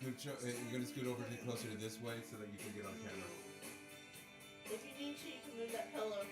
You're gonna scoot over to closer to this way so that you can get on camera. If you need to, you can move that pillow.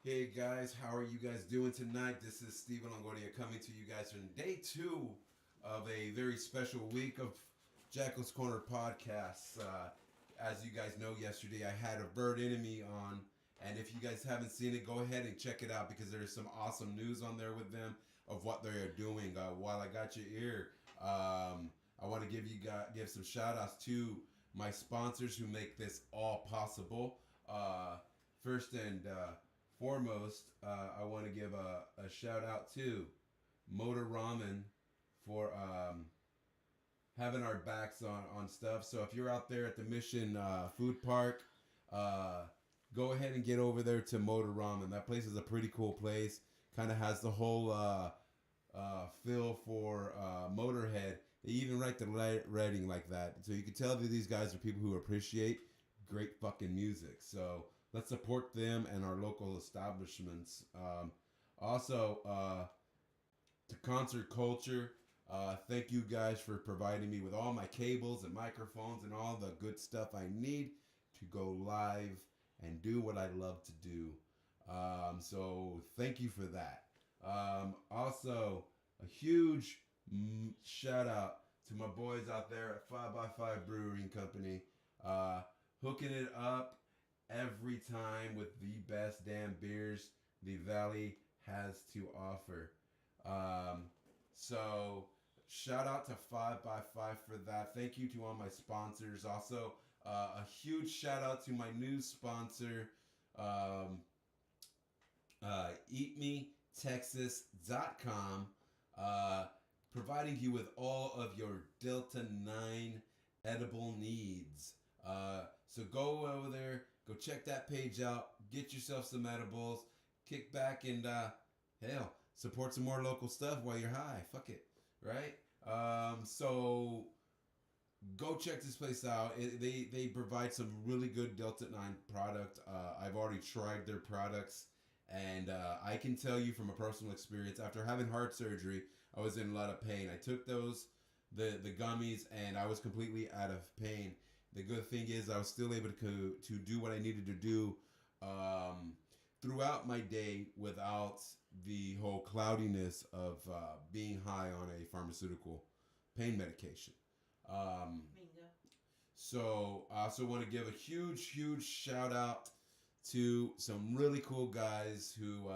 Hey guys, how are you guys doing tonight? This is Steven Longoria coming to you guys from day 2 of a very special week of Jackals Corner podcasts. As you guys know, yesterday I had a bird enemy on, and if you guys haven't seen it, go ahead and check it out because there's some awesome news on there with them of what they are doing. While I got your ear, I want to give some shout outs to my sponsors who make this all possible. First and foremost, I want to give a shout out to Motor Ramen for having our backs on stuff. So if you're out there at the Mission Food Park, go ahead and get over there to Motor Ramen. That place is a pretty cool place. Kind of has the whole feel for Motorhead. They even write the writing like that. So you can tell that these guys are people who appreciate great fucking music. So let's support them and our local establishments. Also, to Concert Culture, thank you guys for providing me with all my cables and microphones and all the good stuff I need to go live and do what I love to do. So thank you for that. Also, a huge shout out to my boys out there at 5x5 Brewing Company, hooking it up every time with the best damn beers the Valley has to offer. So shout out to 5x5 for that. Thank you to all my sponsors. Also, a huge shout out to my new sponsor, EatMeTexas.com, providing you with all of your Delta 9 edible needs. So go over there, go check that page out, get yourself some edibles, kick back and hell, support some more local stuff while you're high. Fuck it, right? So go check this place out. They provide some really good Delta 9 product. I've already tried their products, and I can tell you from a personal experience, after having heart surgery, I was in a lot of pain. I took the gummies, and I was completely out of pain. The good thing is I was still able to do what I needed to do throughout my day without the whole cloudiness of being high on a pharmaceutical pain medication. So I also want to give a huge shout out to some really cool guys who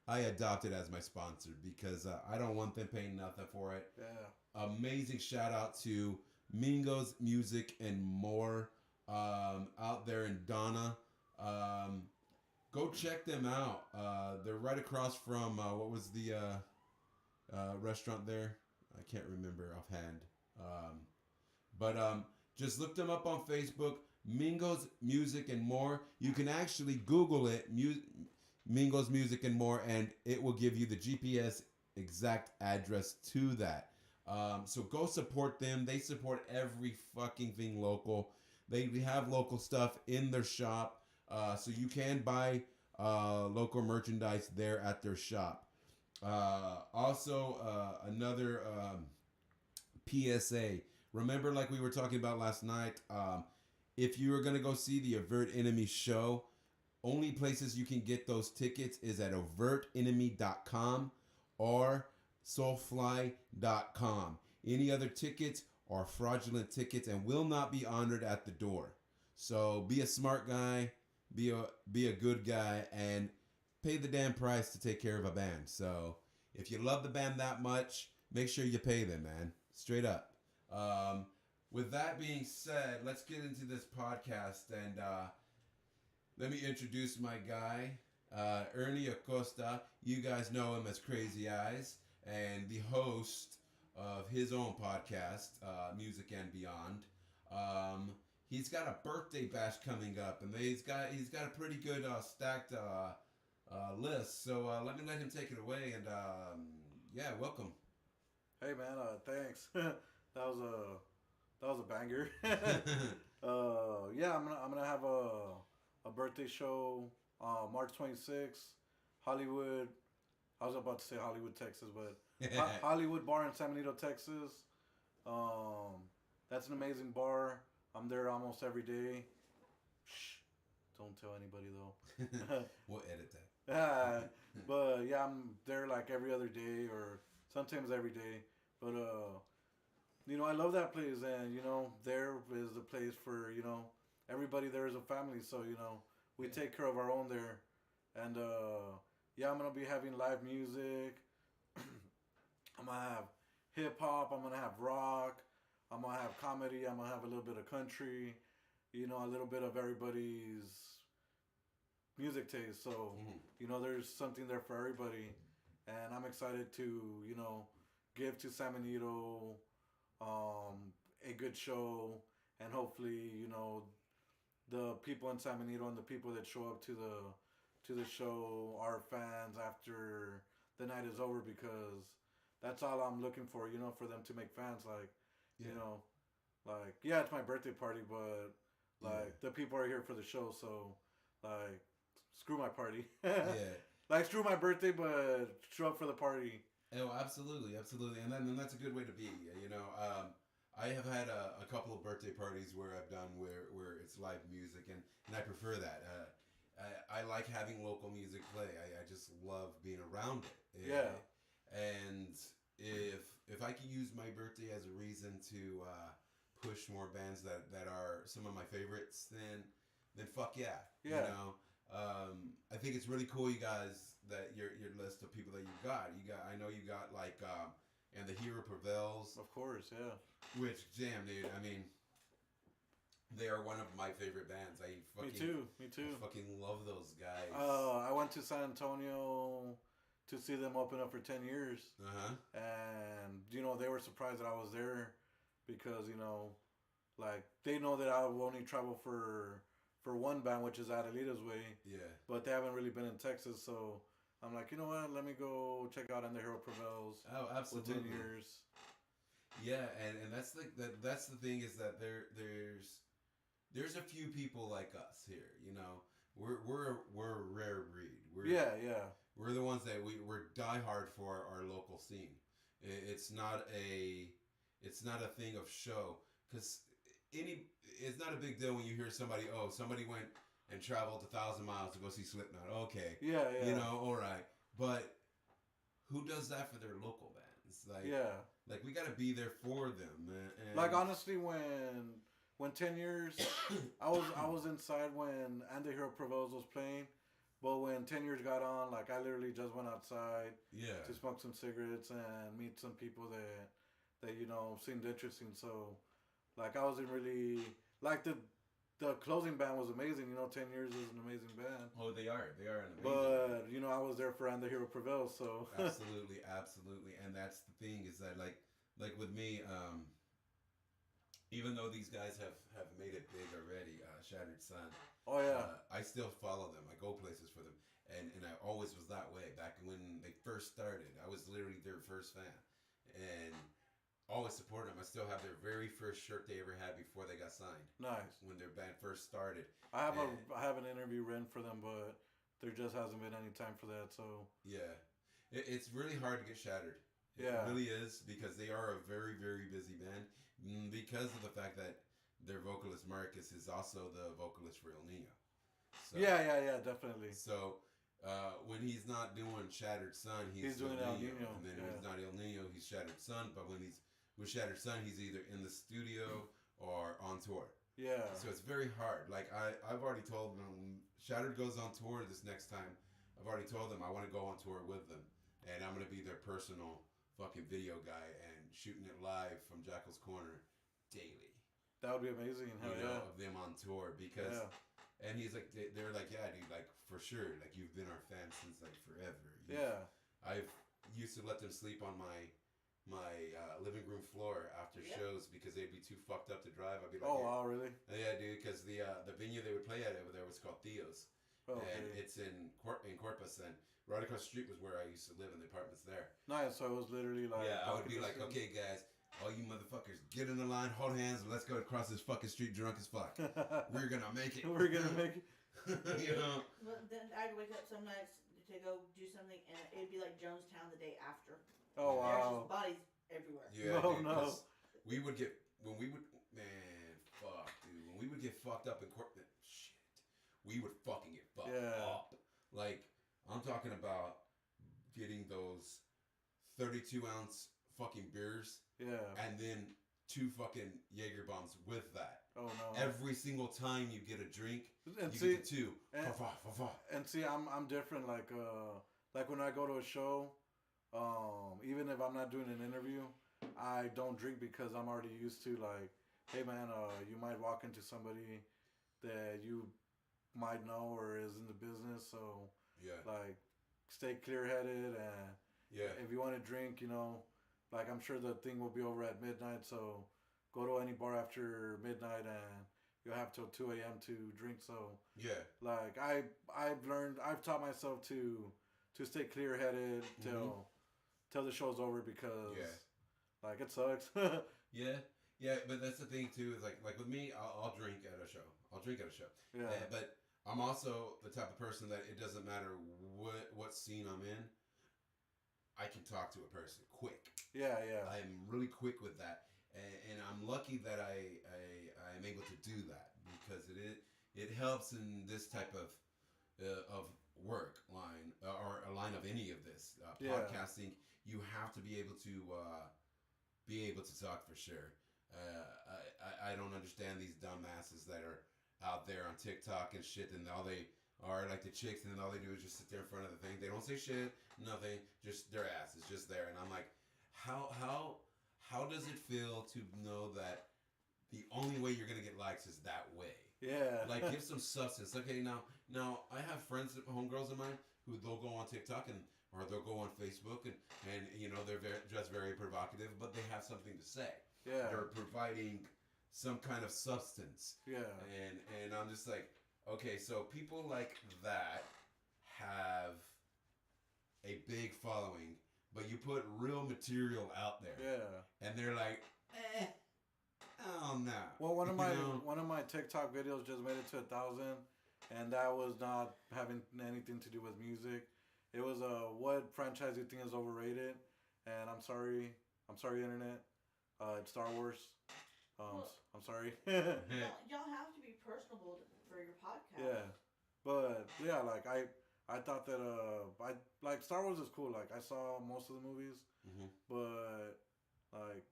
I adopted as my sponsor because I don't want them paying nothing for it. Yeah. Amazing shout out to Mingo's Music and More out there in Donna. Go check them out. They're right across from what was the restaurant there? I can't remember offhand. But just look them up on Facebook. Mingo's Music and More. You can actually Google it, Mingo's Music and More, and it will give you the GPS exact address to that. So go support them. They support every fucking thing local. They have local stuff in their shop, so you can buy local merchandise there at their shop. Also, another PSA. Remember, like we were talking about last night, if you were going to go see the Avert Enemy show, only places you can get those tickets is at overtenemy.com or soulfly.com. Any other tickets are fraudulent tickets and will not be honored at the door. So be a smart guy, be a good guy, and pay the damn price to take care of a band. So if you love the band that much, make sure you pay them, man. Straight up. With that being said, let's get into this podcast, and let me introduce my guy, Ernie Acosta. You guys know him as Krazyeyez, and the host of his own podcast, Music and Beyond. He's got a birthday bash coming up, and he's got a pretty good stacked list. So let him take it away, and yeah, welcome. Hey man, thanks. That was a banger. Yeah, I'm gonna have a birthday show March 26th, Hollywood. I was about to say Hollywood, Texas, but Hollywood Bar in San Benito, Texas. That's an amazing bar. I'm there almost every day. Shh, don't tell anybody though. We'll edit that. But yeah, I'm there like every other day or sometimes every day. But I love that place, and there is the place for everybody. There is a family, so we take care of our own there, and yeah, I'm gonna be having live music. I'm gonna have hip hop. I'm gonna have rock. I'm gonna have comedy. I'm gonna have a little bit of country. A little bit of everybody's music taste. So there's something there for everybody, and I'm excited to give to San Benito a good show, and hopefully the people in San Benito and the people that show up to the show are fans after the night is over, because that's all I'm looking for. For them to make fans. Like like yeah, it's my birthday party, but like the people are here for the show, so like screw my party. Like screw my birthday, but show up for the party. Oh, absolutely, absolutely, and that's a good way to be. I have had a couple of birthday parties where I've done where it's live music, and I prefer that. I like having local music play. I just love being around it. Yeah. And if I could use my birthday as a reason to push more bands that are some of my favorites, then fuck yeah. Yeah. I think it's really cool, you guys, that your list of people that you got. I know you got like and the Hero Prevails. Of course, yeah. Which damn, dude. I mean, they are one of my favorite bands. Me too. I fucking love those guys. I went to San Antonio to see them open up for 10 years. And they were surprised that I was there, because like they know that I will only travel for one band, which is Adelita's Way. Yeah. But they haven't really been in Texas, so I'm like, you know what? Let me go check out And the Hero Prevails. Oh, absolutely. With 10 years. Yeah, and that's that's the thing, is that there's a few people like us here. We're a rare breed. We're the ones that we're diehard for our local scene. It's not a thing of show, because it's not a big deal when you hear somebody went and traveled 1,000 miles to go see Slipknot. Okay. Yeah. All right. But who does that for their local bands? Like we got to be there for them. And like honestly, when 10 years, I was inside when And the Hero Prevails was playing. But when 10 years got on, like I literally just went outside to smoke some cigarettes and meet some people that seemed interesting. So like I wasn't really like the closing band was amazing. 10 years is an amazing band. Oh, they are an amazing. But I was there for And the Hero Prevails, so absolutely, and that's the thing, is that like with me, even though these guys have made it big already, Shattered Sun. Oh yeah. I still follow them. I go places for them, and I always was that way back when they first started. I was literally their first fan, and always support them. I still have their very first shirt they ever had before they got signed. Nice. When their band first started. I have an interview written for them, but there just hasn't been any time for that. So yeah, it's really hard to get Shattered. It really is, because they are a very, very busy band, because of the fact that their vocalist Marcus is also the vocalist for El Nino. So, yeah, definitely. So when he's not doing Shattered Sun, he's doing El Nino. And then when he's not El Nino, he's Shattered Sun. But when he's with Shattered Sun, he's either in the studio or on tour. Yeah. So it's very hard. Like I've already told them, Shattered goes on tour this next time. I've already told them I want to go on tour with them, and I'm gonna be their personal fucking video guy and shooting it live from Jackals Corner daily. That would be amazing. Hell yeah. Of them on tour, because and he's like, they're like, yeah, dude, like for sure, like you've been our fan since like forever. I've used to let them sleep on my living room floor after shows, because they'd be too fucked up to drive. I'd be like, oh wow, really? Yeah, dude, because the venue they would play at over there was called Theo's. And it's in Corpus, and right across the street was where I used to live in the apartments there. Nice, so it was literally like... Yeah, I would be like, okay, guys, all you motherfuckers, get in the line, hold hands, and let's go across this fucking street drunk as fuck. We're gonna make it. We're gonna make it. Well, then I'd wake up some nights to go do something, and it'd be like Jonestown the day after. Oh, wow. There's just bodies everywhere. Yeah, oh, dude, no. We would get, when we would get fucked up in Corpus, shit, we would fucking get fucked up. Like, I'm talking about getting those 32-ounce fucking beers Yeah. and then 2 fucking Jaeger bombs with that. Oh no. Every single time you get a drink, And you see, get the 2. and- And see, I'm different. Like when I go to a show, even if I'm not doing an interview, I don't drink because I'm already used to like, hey man, you might walk into somebody that you might know or is in the business, so Yeah. like stay clear headed, and Yeah. if you want to drink, like I'm sure the thing will be over at midnight, so go to any bar after midnight and you'll have till 2 a.m. to drink. So Yeah. like I've taught myself to stay clear headed till the show's over, because like it sucks. Yeah. Yeah, but that's the thing too. Is like with me, I'll drink at a show. Yeah. But I'm also the type of person that it doesn't matter what scene I'm in. I can talk to a person quick. Yeah. I'm really quick with that, and I'm lucky that I'm able to do that, because it helps in this type of work line, or a line of any of this podcasting. You have to be able to talk for sure. I don't understand these dumbasses that are out there on TikTok and shit, and all they are like the chicks, and then all they do is just sit there in front of the thing. They don't say shit, nothing, just their ass is just there. And I'm like, how does it feel to know that the only way you're gonna get likes is that way? Yeah. Like, give some substance. Okay, now I have friends, homegirls of mine, who they'll go on TikTok or they'll go on Facebook and they're just very provocative, but they have something to say. Yeah. They're providing some kind of substance. Yeah. And I'm just like, okay, so people like that have a big following, but you put real material out there. Yeah. And they're like, oh no. Well, one of my TikTok videos just made it to 1,000, and that was not having anything to do with music. It was what franchise you think is overrated, and I'm sorry, internet. It's Star Wars. I'm sorry. Y'all have to be personable for your podcast. Yeah, but yeah, like I thought that I like Star Wars is cool. Like I saw most of the movies, but like,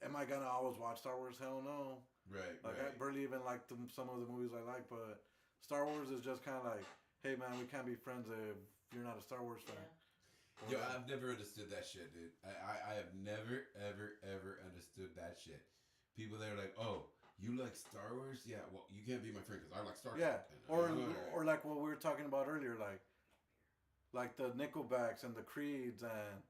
am I gonna always watch Star Wars? Hell no. Right. Like I barely even like some of the movies I like, but Star Wars is just kind of like, hey man, we can't be friends if you're not a Star Wars fan. Yo, I've never understood that shit, dude. I have never, ever understood that shit. People that are like, oh, you like Star Wars? Yeah, well, you can't be my friend because I like Star Wars. Yeah, or like what we were talking about earlier, like the Nickelbacks and the Creeds, and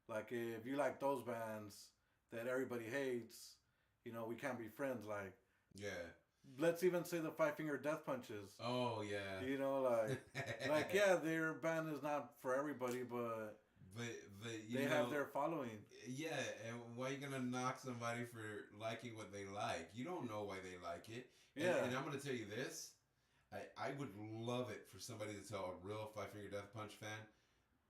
like if you like those bands that everybody hates, we can't be friends. Like, yeah. Let's even say the Five Finger Death Punches. Oh yeah. Like yeah, their band is not for everybody, but they have their following. Yeah, and why are you gonna knock somebody for liking what they like? You don't know why they like it. And I'm gonna tell you this. I would love it for somebody to tell a real Five Finger Death Punch fan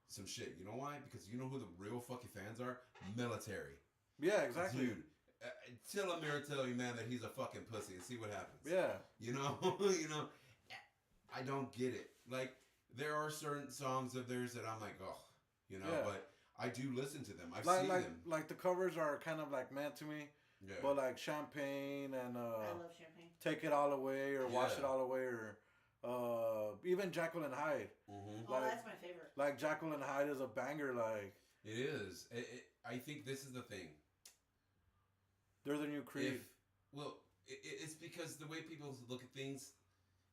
some shit. You know why? Because you know who the real fucking fans are? Military. Yeah, exactly. Dude. Tell a military man that he's a fucking pussy and see what happens. Yeah. I don't get it. Like, there are certain songs of theirs that I'm like, oh, but I do listen to them. I've seen them. Like the covers are kind of like meant to me. Yeah. But like Champagne and I love Champagne. Take It All Away or Wash It All Away, or even Jackal and Hyde. Mm-hmm. Oh, that's my favorite. Like Jackal and Hyde is a banger. Like, it is. I think this is the thing. They're the new Creed. It's because the way people look at things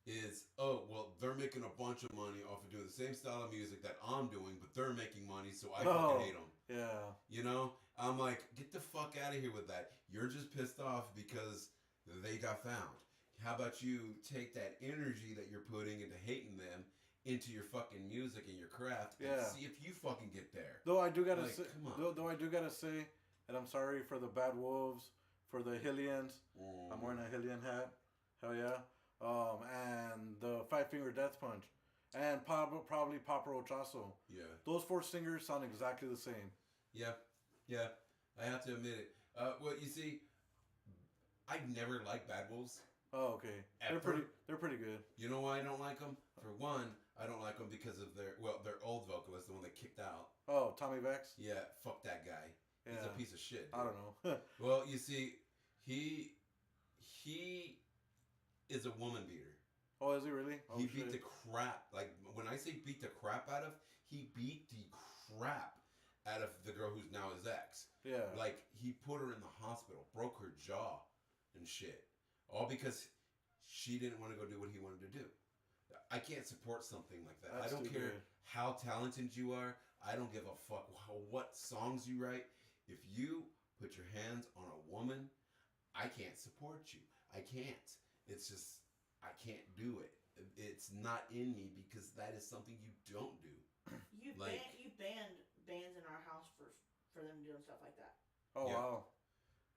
is, oh, well, they're making a bunch of money off of doing the same style of music that I'm doing, but they're making money, so I fucking hate them. Yeah. I'm like, get the fuck out of here with that. You're just pissed off because they got found. How about you take that energy that you're putting into hating them into your fucking music and your craft and see if you fucking get there. Though I do gotta like, say, come on. Though I do gotta say, and I'm sorry for the Bad Wolves, for the Hillians. I'm wearing a Hillian hat. Hell yeah. And the Five Finger Death Punch. And probably Papa Roach also. Yeah. Those 4 singers sound exactly the same. Yeah. I have to admit it. Well, you see, I've never liked Bad Wolves. Oh, okay. Ever. They're pretty good. You know why I don't like them? For one, I don't like them because of their old vocalist, the one that kicked out. Oh, Tommy Vex? Yeah, fuck that guy. Yeah. He's a piece of shit. I Dude. don't know. Well, you see, he is a woman beater. Oh, is he really? Oh, He shit. beat the crap. Like, when I say beat the crap out of, he beat the crap out of the girl who's now his ex. Yeah. Like, he put her in the hospital, broke her jaw and shit. All because she didn't want to go do what he wanted to do. I can't support something like that. That's I don't too care good. how talented you are. I don't give a fuck what songs you write. If you put your hands on a woman, I can't support you. I can't. It's just, I can't do it. It's not in me because that is something you don't do. You banned bands in our house for them doing stuff like that. Oh, Yeah. wow.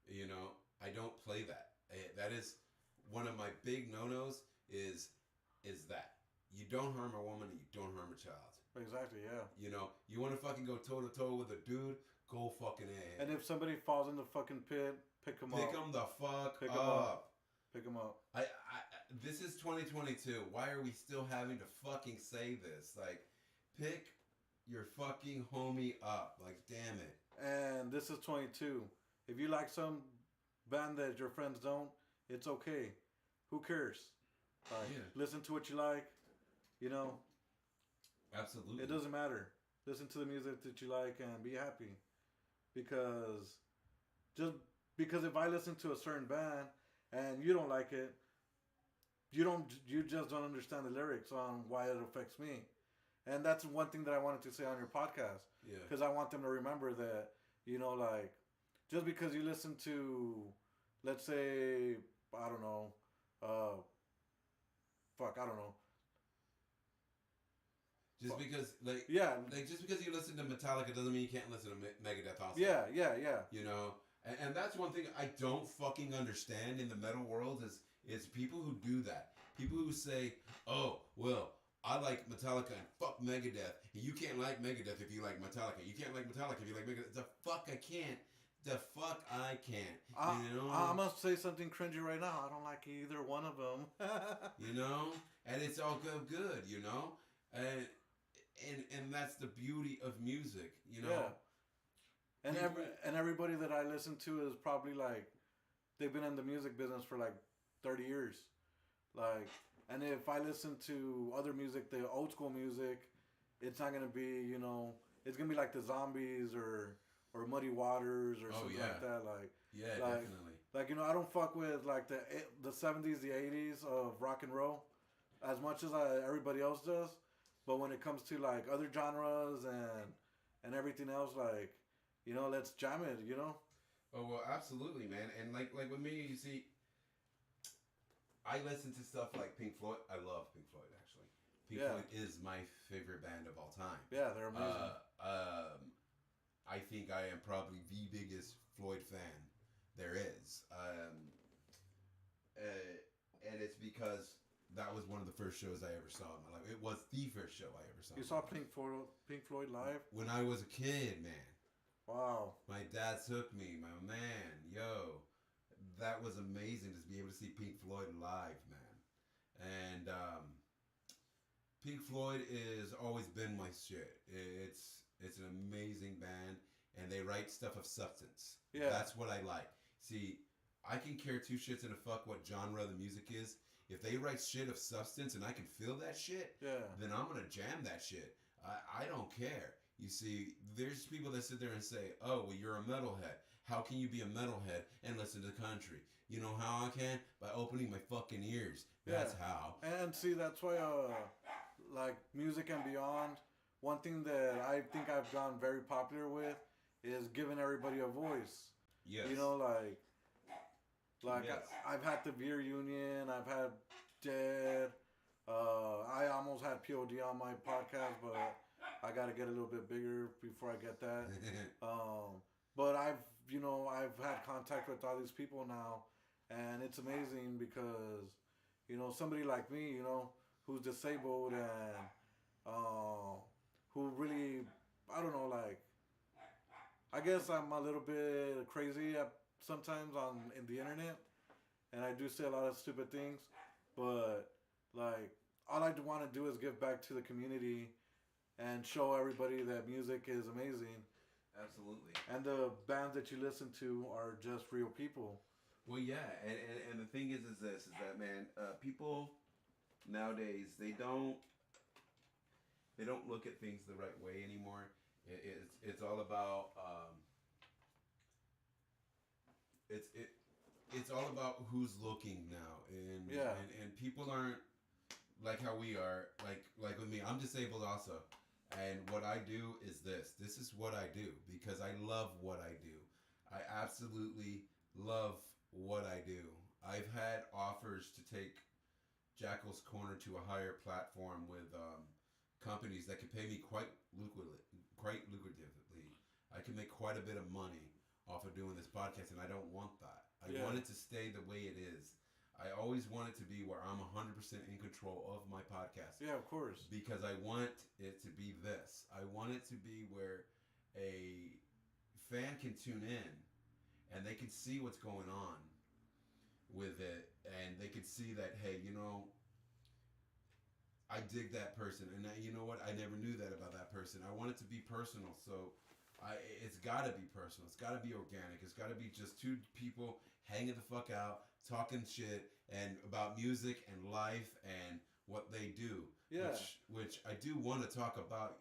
You know, I don't play that. That is one of my big no-nos is that. You don't harm a woman and you don't harm a child. Exactly, yeah. You know, you want to fucking go toe-to-toe with a dude, go fucking ahead. And if somebody falls in the fucking pit, pick them up. Pick them the fuck Pick 'em up. Pick them up. This is 2022. Why are we still having to fucking say this? Like, pick your fucking homie up. Like, damn it. And this is 22. If you like some band that your friends don't, it's okay. Who cares? Like, Yeah. listen to what you like. You know, Absolutely. it doesn't matter. Listen to the music that you like and be happy. Because if I listen to a certain band and you don't like it, you just don't understand the lyrics on why it affects me. And that's one thing that I wanted to say on your podcast. Yeah. Because I want them to remember that, you know, like, just because you listen to, let's say, I don't know, I don't know. Just because, like, Yeah. like just because you listen to Metallica doesn't mean you can't listen to Megadeth also. Yeah. You know, and that's one thing I don't fucking understand in the metal world is people who do that. People who say, "Oh, well, I like Metallica and fuck Megadeth, and you can't like Megadeth if you like Metallica. You can't like Metallica if you like Megadeth." The fuck I can't. The fuck I can't. You know. I must say something cringy right now. I don't like either one of them. You know, and it's all good. You know, and that's the beauty of music. You know. Yeah. And everybody that I listen to is probably like, they've been in the music business for like 30 years. Like, and if I listen to other music, the old school music, it's not going to be, you know, it's going to be like the Zombies or Muddy Waters or something like that. Like, yeah, like, definitely. Like, you know, I don't fuck with like the 70s, the 80s of rock and roll as much as everybody else does. But when it comes to like other genres and everything else, like, you know, let's jam it, you know? Oh, well, absolutely, man. And like with me, you see, I listen to stuff like Pink Floyd. I love Pink Floyd, actually. Pink Floyd is my favorite band of all time. Yeah, they're amazing. I think I am probably the biggest Floyd fan there is. And it's because that was one of the first shows I ever saw in my life. It was the first show I ever saw. You saw Pink Floyd live? When I was a kid, man. Wow. My dad took me, my man, yo. That was amazing to be able to see Pink Floyd live, man. And Pink Floyd has always been my shit. It's an amazing band, and they write stuff of substance. Yeah. That's what I like. See, I can care two shits and a fuck what genre the music is. If they write shit of substance and I can feel that shit, then I'm gonna jam that shit. I don't care. You see, there's people that sit there and say, "Oh, well, you're a metalhead. How can you be a metalhead and listen to country?" You know how I can? By opening my fucking ears. That's how. And see, that's why, like, music and beyond, one thing that I think I've gone very popular with is giving everybody a voice. Yes. You know, like Yes. I've had the Beer Union, I've had Dead, I almost had POD on my podcast, but I got to get a little bit bigger before I get that. But I've had contact with all these people now, and it's amazing because, you know, somebody like me, you know, who's disabled and who really, I don't know, like, I guess I'm a little bit crazy sometimes in the internet, and I do say a lot of stupid things, but like all I want to do is give back to the community and show everybody that music is amazing. Absolutely. And the bands that you listen to are just real people. Well, yeah, and the thing is that man, people nowadays they don't look at things the right way anymore. It's all about it's all about who's looking now, and and people aren't like how we are. Like with me, I'm disabled also, and what I do is this. This is what I do because I love what I do. I absolutely love what I do. I've had offers to take Jackals Corner to a higher platform with companies that could pay me quite lucratively. I can make quite a bit of money off of doing this podcast, and I don't want that. I want it to stay the way it is. I always want it to be where I'm 100% in control of my podcast. Yeah, of course. Because I want it to be this. I want it to be where a fan can tune in and they can see what's going on with it, and they can see that, hey, you know, I dig that person, and you know what? I never knew that about that person. I want it to be personal, so it's got to be personal. It's got to be organic. It's got to be just two people hanging the fuck out, talking shit, and about music and life and what they do. Yeah. Which I do want to talk about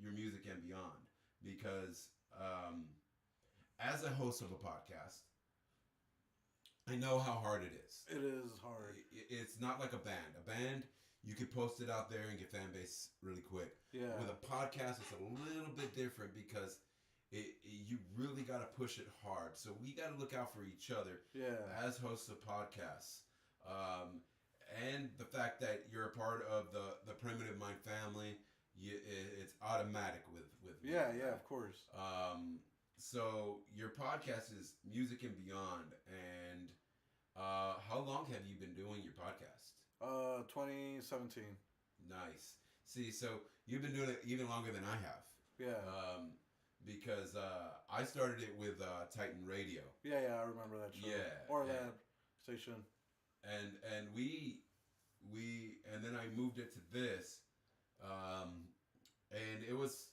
your music and beyond, because as a host of a podcast, I know how hard it is. It is hard. It's not like a band. A band, you could post it out there and get fan base really quick. Yeah. With a podcast, it's a little bit different because you really got to push it hard. So we got to look out for each other. Yeah. As hosts of podcasts. And the fact that you're a part of the Primitive Mind family, it's automatic with Yeah, of course. So your podcast is Music and Beyond, and how long have you been doing your podcast? 2017. Nice. See, so you've been doing it even longer than I have. Yeah. Because I started it with Titan Radio. Yeah, I remember that show. Yeah. Or that station. And we and then I moved it to this, and it was.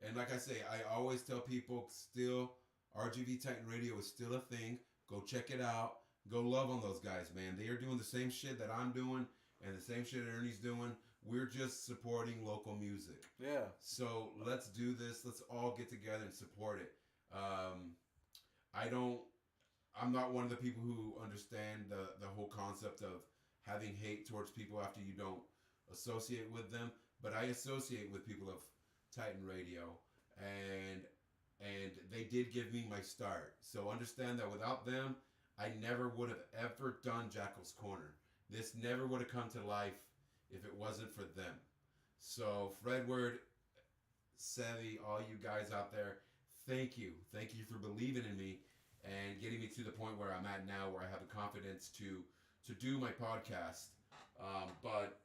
And like I say, I always tell people still, RGV Titan Radio is still a thing. Go check it out. Go love on those guys, man. They are doing the same shit that I'm doing and the same shit Ernie's doing. We're just supporting local music. Yeah. So let's do this. Let's all get together and support it. I'm not one of the people who understand the whole concept of having hate towards people after you don't associate with them. But I associate with people of Titan Radio, and they did give me my start. So understand that without them, I never would have ever done Jackals Corner. This never would have come to life if it wasn't for them. So Fredward, Sevi, all you guys out there, thank you. Thank you for believing in me and getting me to the point where I'm at now, where I have the confidence to do my podcast. But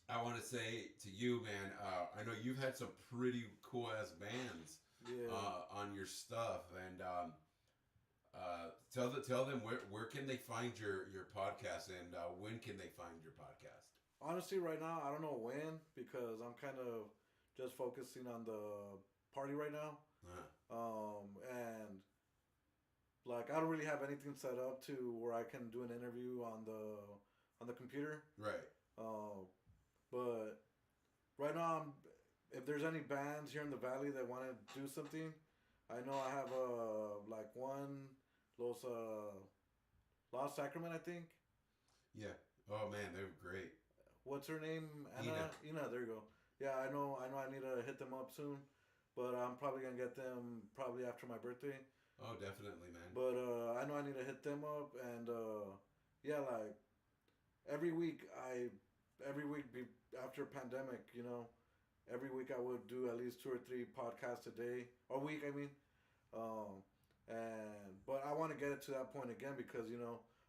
I want to say to you, man, I know you've had some pretty cool ass bands on your stuff, and tell them where can they find your podcast, and when can they find your podcast? Honestly, right now I don't know when, because I'm kind of just focusing on the party right now, and like I don't really have anything set up to where I can do an interview on the computer. Right. But right now, if there's any bands here in the valley that want to do something, I know I have like one Lost Sacrament, I think. Yeah. Oh man, they were great. What's her name? Anna. Ina. There you go. Yeah, I know. I need to hit them up soon, but I'm probably gonna get them probably after my birthday. Oh, definitely, man. But I know I need to hit them up, and yeah, like every week after pandemic, every week I would do at least 2 or 3 podcasts a day, or week, I mean. But I want to get it to that point again because,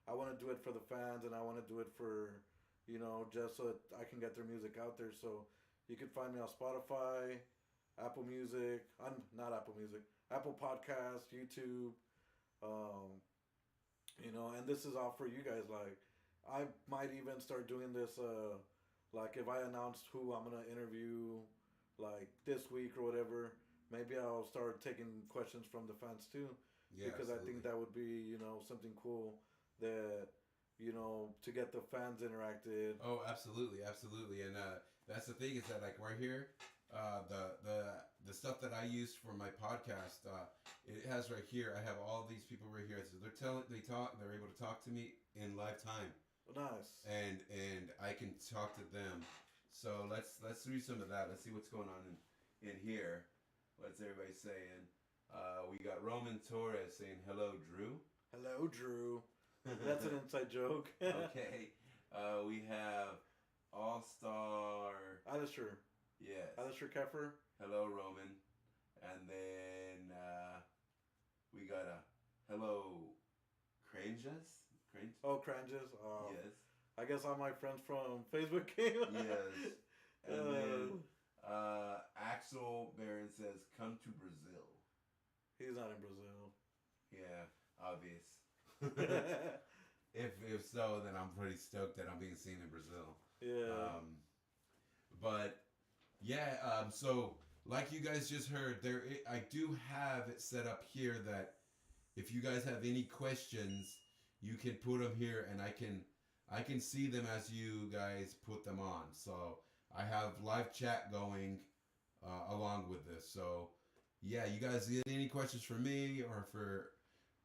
I want to do it for the fans, and I want to do it for, just so that I can get their music out there. So you can find me on Spotify, Apple Music, not Apple Music, Apple Podcasts, YouTube, You know, and this is all for you guys. Like, I might even start doing this. Like, if I announced who I'm gonna interview, like this week or whatever, maybe I'll start taking questions from the fans too. Yeah, Because absolutely. I think that would be, you know, something cool that, you know, to get the fans interacted. Oh, absolutely, absolutely, and that's the thing is that like right here, the stuff that I use for my podcast, it has right here. I have all these people right here. So they're able to talk to me in live time, Nice. and I can talk to them. So let's read some of that. Let's see what's going on in here. What's everybody saying? We got Roman Torres saying hello, Drew. Hello, Drew. That's an inside joke. Okay. We have All Star. Alistair. Yes. Alistair Keffer. Hello, Roman. And then we got a hello, Krazyeyez. Oh, Krazyeyez. Yes. I guess all my friends from Facebook came. Yes. And then Axel Barron says, "Come to Brazil." He's not in Brazil. Yeah, obvious. if so, then I'm pretty stoked that I'm being seen in Brazil. Yeah. But yeah, so like you guys just heard, I do have it set up here that if you guys have any questions, you can put them here, and I can see them as you guys put them on. So I have live chat going along with this. So yeah, you guys get any questions for me or for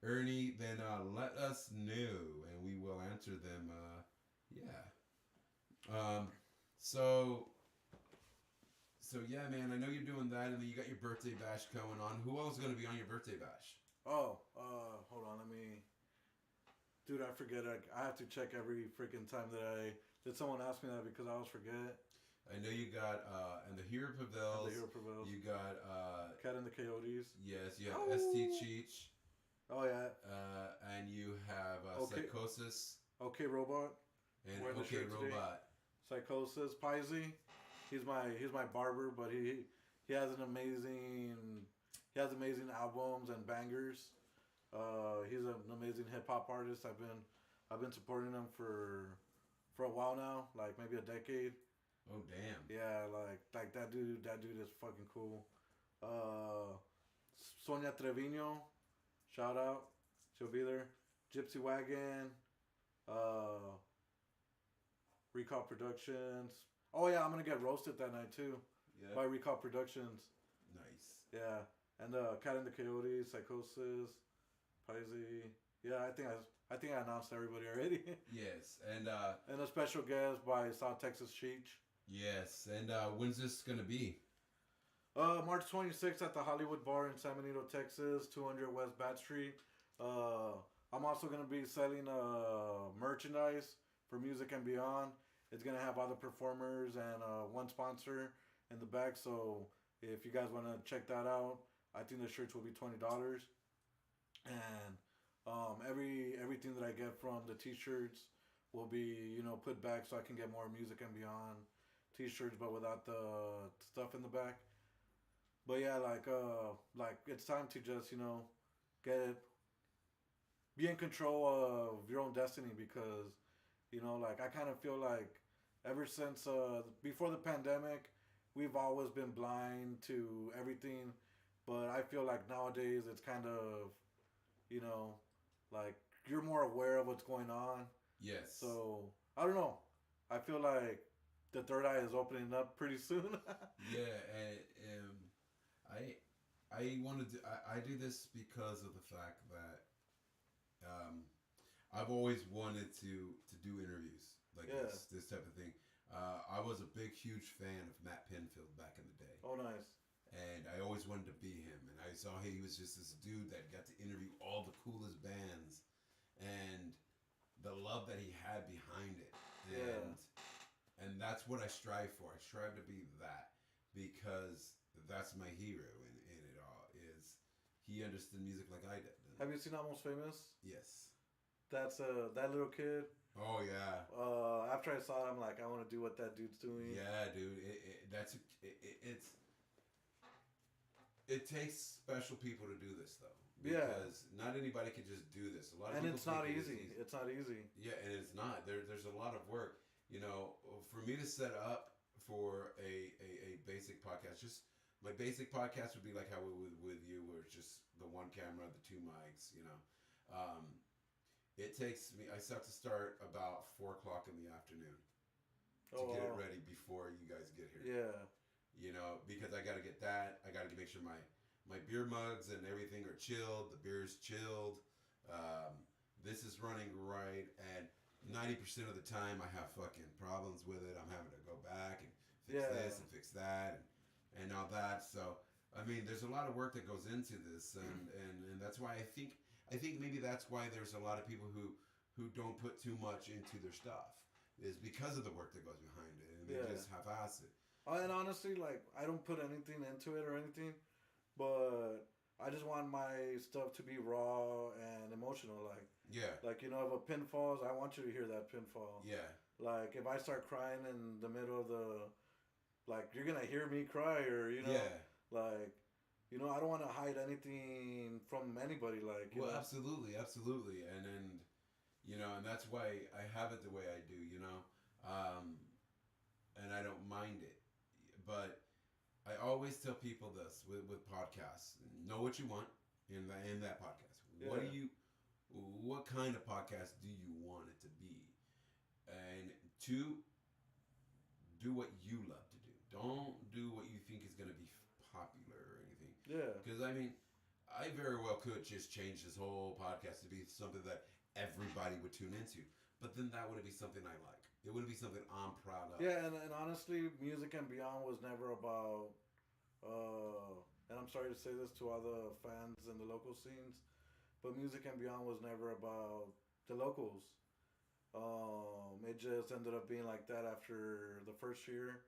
Ernie, then let us know and we will answer them. So yeah, man, I know you're doing that, and then you got your birthday bash going on. Who else is gonna be on your birthday bash? Oh, hold on, dude, I forget. I have to check every freaking time did someone ask me that because I always forget. I know you got and the Hero Pavels. The Hero Pavels. You got Cat and the Coyotes. yes, you have ST Cheech. Oh yeah. And you have Okay. Psychosis Okay, Robot. and Wearing the OK shirt today. Robot. Psychosis. Pisey. He's my barber, but he has amazing albums and bangers. He's an amazing hip hop artist. I've been supporting him for a while now, like maybe a decade. Oh damn. Yeah, like that dude is fucking cool. Sonia Trevino, shout out, she'll be there. Gypsy Wagon, Recall Productions. Oh yeah, I'm gonna get roasted that night too Yeah. by Recall Productions. Nice. Yeah, and Cat and the Coyotes, Psychosis, Pisey. Yeah, I think I announced everybody already. Yes, and And a special guest by South Texas Cheech. yes, and when's this gonna be? March 26th at the Hollywood Bar in San Benito, Texas, 200 West Bat Street. I'm also going to be selling merchandise for Music and Beyond. It's going to have other performers and one sponsor in the back. So if you guys want to check that out, I think the shirts will be $20. And everything that I get from the t-shirts will be, you know, put back so I can get more Music and Beyond t-shirts, but without the stuff in the back. But yeah, like it's time to just, you know, be in control of your own destiny, because, you know, like I kind of feel like ever since before the pandemic, we've always been blind to everything. But I feel like nowadays it's kind of, you know, like you're more aware of what's going on. Yes. So I don't know. I feel like the third eye is opening up pretty soon. Yeah, and I wanted to. I do this because of the fact that I've always wanted to do interviews like this type of thing. I was a big, huge fan of Matt Pinfield back in the day. Oh, nice. And I always wanted to be him. And I saw he was just this dude that got to interview all the coolest bands, and the love that he had behind it. And that's what I strive for. I strive to be that, because that's my hero in it all. Is he understood music like I did. Have you seen Almost Famous? Yes. That's that little kid. Oh yeah. After I saw it, I'm like, I want to do what that dude's doing. Yeah, dude. It takes special people to do this though, because not anybody can just do this. A lot of And people it's not think it is easy. It's not easy. Yeah, and it's not. There's a lot of work. You know, for me to set up for a basic podcast, just my basic podcast would be like how we with you, where it's just the one camera, the two mics. You know, it takes me. I have to start about 4:00 in the afternoon to get it ready before you guys get here. Yeah. You know, because I got to get that. I got to make sure my beer mugs and everything are chilled. The beer's chilled. This is running right, and 90% of the time I have fucking problems with it. I'm having to go back and fix this and fix that and all that. So I mean, there's a lot of work that goes into this, and that's why I think maybe that's why there's a lot of people who don't put too much into their stuff, is because of the work that goes behind it, and they just half-ass it. And honestly, like, I don't put anything into it or anything, but I just want my stuff to be raw and emotional. Like, you know, if a pin falls, I want you to hear that pin fall. Yeah. Like, if I start crying in the middle of like, you're going to hear me cry, or, you know. Yeah. Like, you know, I don't want to hide anything from anybody. Like, you know? Absolutely. And, you know, and that's why I have it the way I do, you know. And I don't mind it. But I always tell people this with podcasts: know what you want in that podcast. Yeah. What kind of podcast do you want it to be? And 2, do what you love to do. Don't do what you think is going to be popular or anything. Yeah. Because I mean, I very well could just change this whole podcast to be something that everybody would tune into. But then that wouldn't be something I like. It wouldn't be something I'm proud of. Yeah, and honestly, Music and Beyond was never about, and I'm sorry to say this to all the fans in the local scenes, but Music and Beyond was never about the locals. It just ended up being like that after the first year.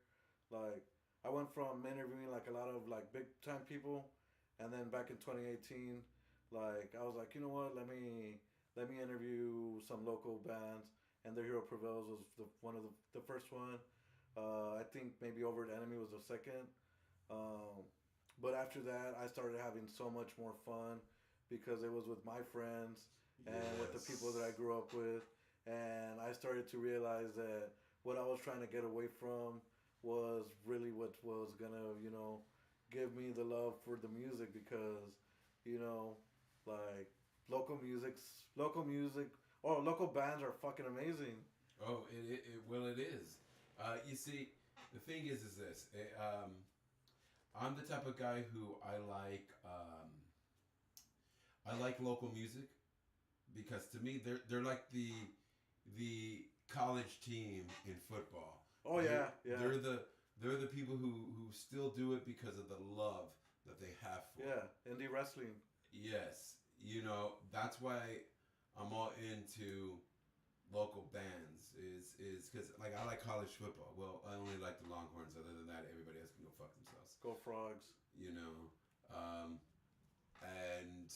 Like, I went from interviewing like a lot of like big time people, and then back in 2018, like, I was like, you know what, let me interview some local bands. And Their Hero Prevails was one of the first one. I think maybe Overt Enemy was the second. But after that, I started having so much more fun because it was with my friends and with the people that I grew up with. And I started to realize that what I was trying to get away from was really what was going to, you know, give me the love for the music, because, you know, like, local bands are fucking amazing. Oh, it is. You see, the thing is this. I'm the type of guy who I like local music, because to me they're like the college team in football. Oh yeah. They're the people who still do it because of the love that they have for it. Yeah, indie wrestling. Yes, you know, that's why I'm all into local bands, is because, like, I like college football. Well, I only like the Longhorns. Other than that, everybody else can go fuck themselves. Go Frogs. You know, and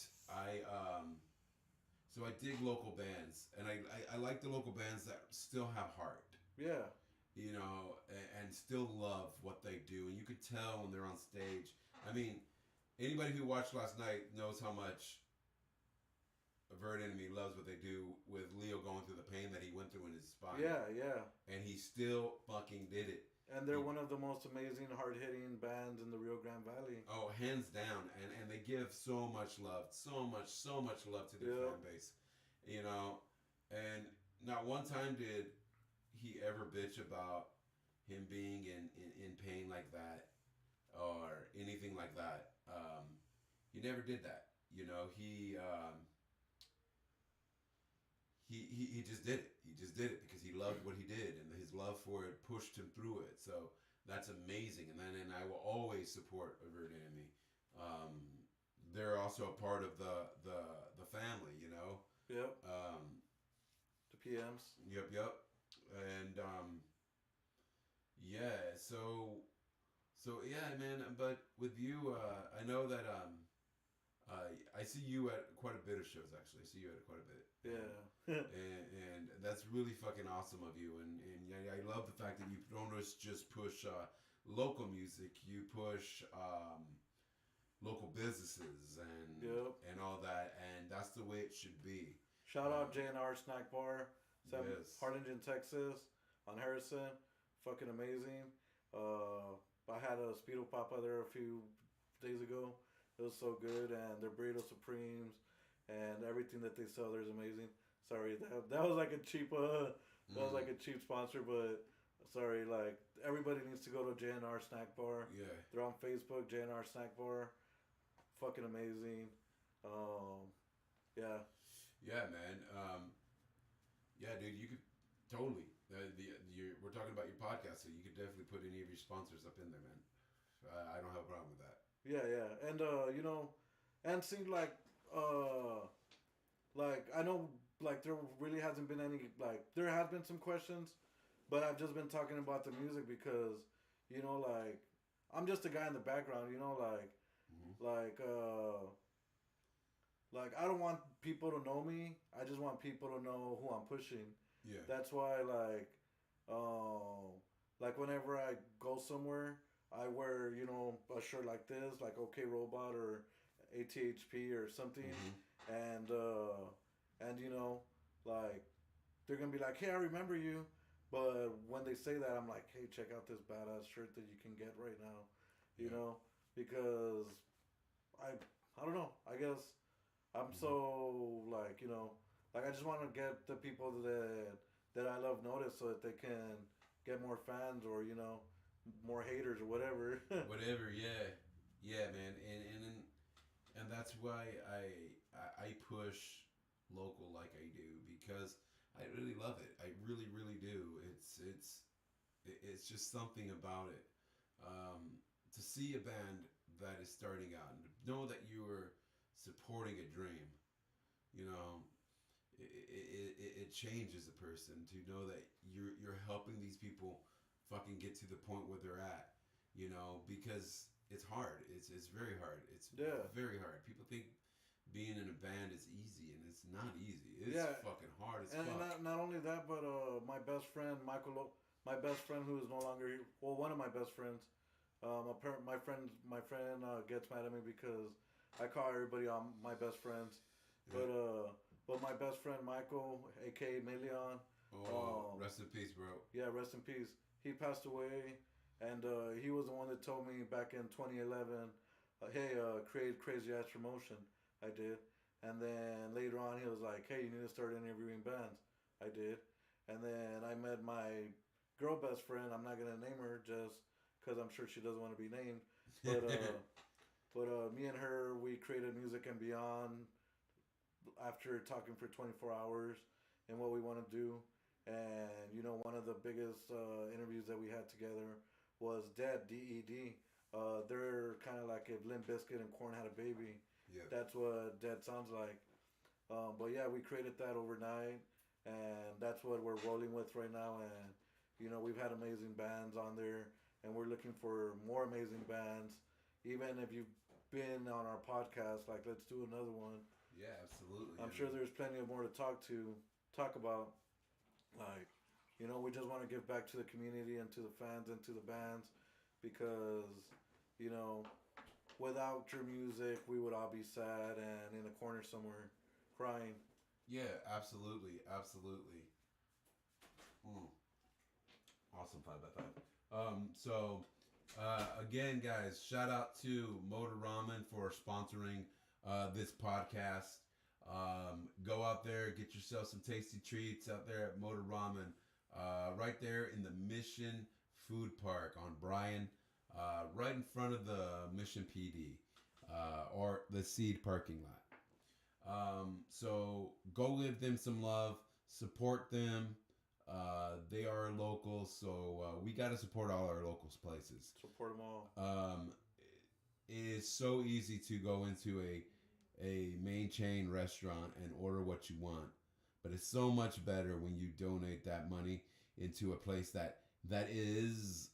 so I dig local bands, and I like the local bands that still have heart. Yeah. You know, and still love what they do, and you could tell when they're on stage. I mean, anybody who watched last night knows how much Avert Enemy loves what they do with Leo going through the pain that he went through in his spine. Yeah. And he still fucking did it. And they're one of the most amazing, hard-hitting bands in the Rio Grande Valley. Oh, hands down. And they give so much love, so much love to their fan base. You know, and not one time did he ever bitch about him being in pain like that or anything like that. He never did that. You know, he just did it. He just did it because he loved what he did, and his love for it pushed him through it. So that's amazing. And I will always support Avert Enemy. They're also a part of the family, you know. Yep. The PMs. Yep. And yeah, so yeah, man. But with you, I know that I see you at quite a bit of shows. Actually, I see you at quite a bit. Yeah. and that's really fucking awesome of you. And I love the fact that you don't just push local music. You push local businesses and Yep. and all that, and that's the way it should be. Shout out JNR Snack Bar, Yes. Harlingen, Texas, on Harrison. Fucking amazing. I had a Speedo Papa there a few days ago. It was so good, and their burrito supremes and everything that they sell there is amazing. Sorry, that was like a cheap that was like a cheap sponsor, but sorry, like everybody needs to go to JNR Snack Bar. Yeah. They're on Facebook, JNR Snack Bar. Fucking amazing. Yeah. Yeah, man. Yeah, dude, you could totally. We're talking about your podcast, so you could definitely put any of your sponsors up in there, man. I don't have a problem with that. Yeah, and you know, and see, like I know, like there really hasn't been any, like there has been some questions, but I've just been talking about the music because, you know, like I'm just a guy in the background, you know, like like I don't want people to know me. I just want people to know who I'm pushing. Yeah. That's why, like whenever I go somewhere, I wear, you know, a shirt like this, like OK Robot or ATHP or something, and you know, like they're gonna be like, hey, I remember you, but when they say that, I'm like, hey, check out this badass shirt that you can get right now, you know, because I don't know, I guess I'm so like, you know, like I just want to get the people that I love noticed so that they can get more fans or, you know, more haters or whatever. Whatever, yeah, man, and that's why I push local like I do, because I really love it. I really, really do. It's just something about it. To see a band that is starting out and know that you are supporting a dream, you know, it changes a person to know that you're helping these people fucking get to the point where they're at, you know, because it's hard. It's very hard. It's very hard. People think being in a band is easy, and it's not easy. It's fucking hard as and fuck. not only that, but my best friend my best friend who is no longer here, well, one of my best friends, my friend gets mad at me because I call everybody my best friends, but my best friend Michael, aka Melion. Rest in peace, bro. Yeah, rest in peace. He passed away, and he was the one that told me back in 2011, hey, create Krazyeyez promotion. I did, and then later on he was like, hey, you need to start interviewing bands. I did, and then I met my girl best friend. I'm not gonna name her just because I'm sure she doesn't want to be named, but me and her, we created Music and Beyond after talking for 24 hours and what we want to do. And, you know, one of the biggest interviews that we had together was Dead, D-E-D. They're kind of like if Limp Bizkit and Korn had a baby. Yeah. That's what Dead sounds like. But yeah, we created that overnight, and that's what we're rolling with right now. And, you know, we've had amazing bands on there, and we're looking for more amazing bands. Even if you've been on our podcast, like, let's do another one. Yeah, absolutely. I'm sure there's plenty of more to talk about. Like, you know, we just want to give back to the community and to the fans and to the bands because, you know, without your music, we would all be sad and in a corner somewhere crying. Yeah, absolutely. Awesome, 5x5. So, again, guys, shout out to Motor Ramen for sponsoring this podcast. Go out there, get yourself some tasty treats out there at Motor Ramen, right there in the Mission Food Park on Bryan, right in front of the Mission PD, or the Seed parking lot. So go give them some love, support them. They are local, so we got to support all our local places. Support them all. It is so easy to go into a main chain restaurant and order what you want, but it's so much better when you donate that money into a place that is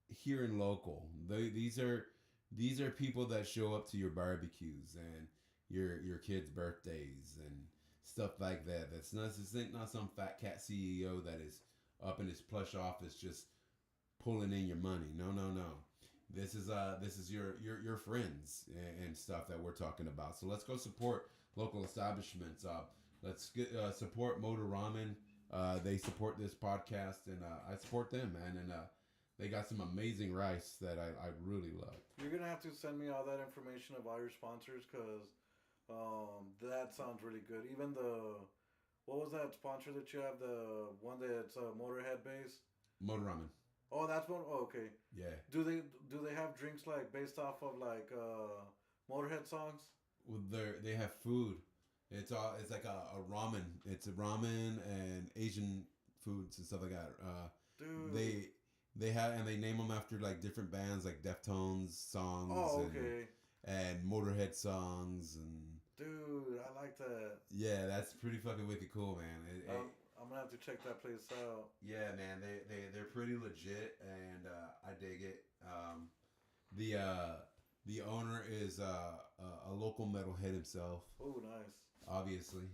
here and local. These are people that show up to your barbecues and your kids' birthdays and stuff like that. It's not some fat cat CEO that is up in his plush office just pulling in your money. No. this is your friends and stuff that we're talking about. So let's go support local establishments. Let's get support Motor Ramen. They support this podcast, and I support them, man. And they got some amazing rice that I really love. You're gonna have to send me all that information of all your sponsors, cause that sounds really good. Even what was that sponsor that you have? The one that's Motorhead based. Motor Ramen. Oh, that's one. Oh, okay. Yeah. Do they have drinks like based off of like Motorhead songs? Well, they have food. It's like a ramen. It's a ramen and Asian foods and stuff like that. Dude. They have, and they name them after like different bands, like Deftones songs. Oh, okay. And Motorhead songs and. Dude, I like that. Yeah, that's pretty fucking wicked cool, man. I'm gonna have to check that place out. Yeah, man, they're pretty legit, and I dig it. The owner is a local metalhead himself. Oh, nice. Obviously.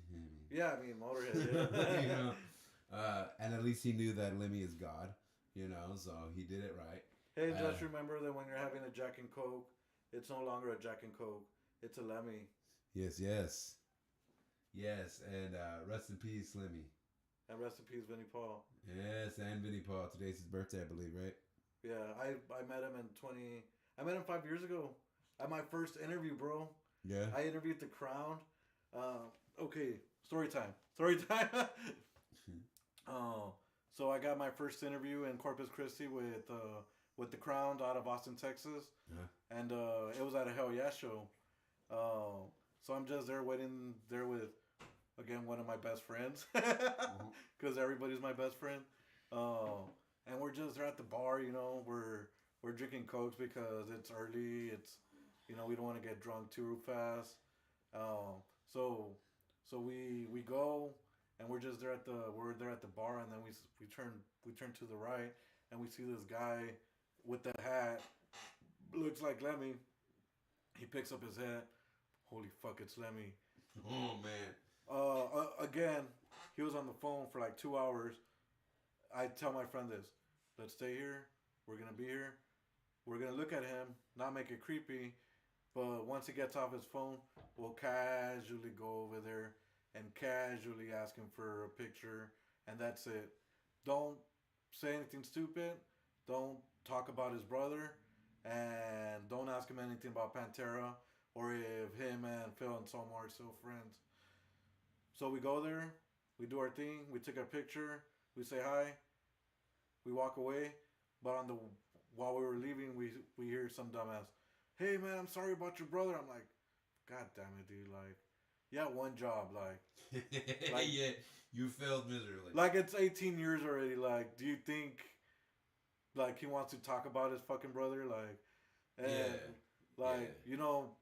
Yeah, I mean Motorhead. Yeah. You know, and at least he knew that Lemmy is God. You know, so he did it right. Hey, just remember that when you're having a Jack and Coke, it's no longer a Jack and Coke. It's a Lemmy. Yes, and rest in peace, Lemmy. And rest in peace, Vinnie Paul. Yes, and Vinnie Paul. Today's his birthday, I believe, right? Yeah, I met him I met him 5 years ago at my first interview, bro. Yeah. I interviewed The Crown. Okay, story time. So I got my first interview in Corpus Christi with The Crown out of Austin, Texas. Yeah. And it was at a Hell Yeah show. So I'm just there waiting there with, again, one of my best friends. Because everybody's my best friend. And we're just there at the bar, you know. We're drinking Cokes because it's early. It's, you know, we don't want to get drunk too fast. So we go and we're just there at the bar, and then we turn to the right, and we see this guy with that hat, looks like Lemmy. He picks up his hat. Holy fuck, it's Lemmy. Oh man. Again, he was on the phone for like 2 hours. I tell my friend this: let's stay here. We're gonna be here. We're gonna look at him, not make it creepy. But once he gets off his phone, we'll casually go over there and casually ask him for a picture, and that's it. Don't say anything stupid. Don't talk about his brother, and don't ask him anything about Pantera or if him and Phil and Selma are still friends. So we go there, we do our thing, we take our picture, we say hi, we walk away, but while we were leaving, we hear some dumbass, "Hey man, I'm sorry about your brother." I'm like, God damn it, dude. Like, yeah, one job. Like yeah, you failed miserably. Like, it's 18 years already. Like, do you think, like, he wants to talk about his fucking brother? Like, and, you know,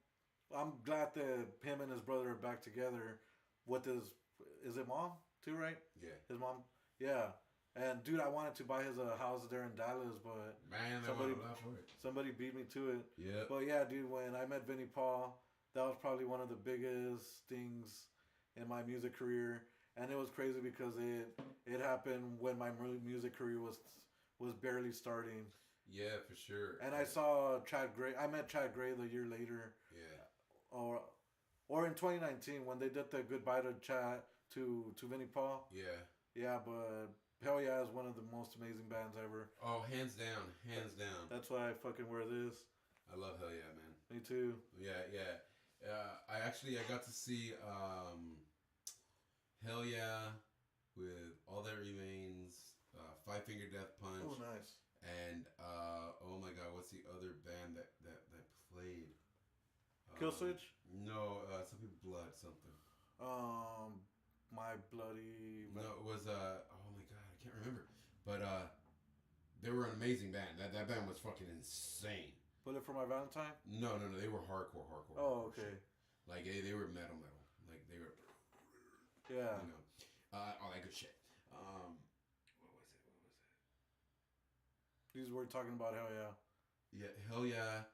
I'm glad that him and his brother are back together with is it mom too, right? Yeah. His mom? Yeah. And, dude, I wanted to buy his house there in Dallas, but man, somebody beat me to it. Yeah. But, yeah, dude, when I met Vinnie Paul, that was probably one of the biggest things in my music career. And it was crazy because it happened when my music career was barely starting. Yeah, for sure. And I saw Chad Gray. I met Chad Gray the year later. Yeah. Or in 2019 when they did the goodbye to Chad to Vinnie Paul. Yeah. Yeah, but Hell Yeah is one of the most amazing bands ever. Oh, hands down. That's why I fucking wear this. I love Hell Yeah, man. Me too. Yeah. I got to see Hell Yeah with All That Remains, Five Finger Death Punch. Oh, nice. And oh my God, what's the other band that played? Kill Switch? No, something Blood something. My Bloody. No, it was oh my God, I can't remember. But they were an amazing band. That band was fucking insane. Bullet for My Valentine? No, they were hardcore. Oh, okay. Like they were metal. Like they were. Yeah. You know, all that good shit. What was it? These were talking about Hell Yeah. Yeah, Hell Yeah.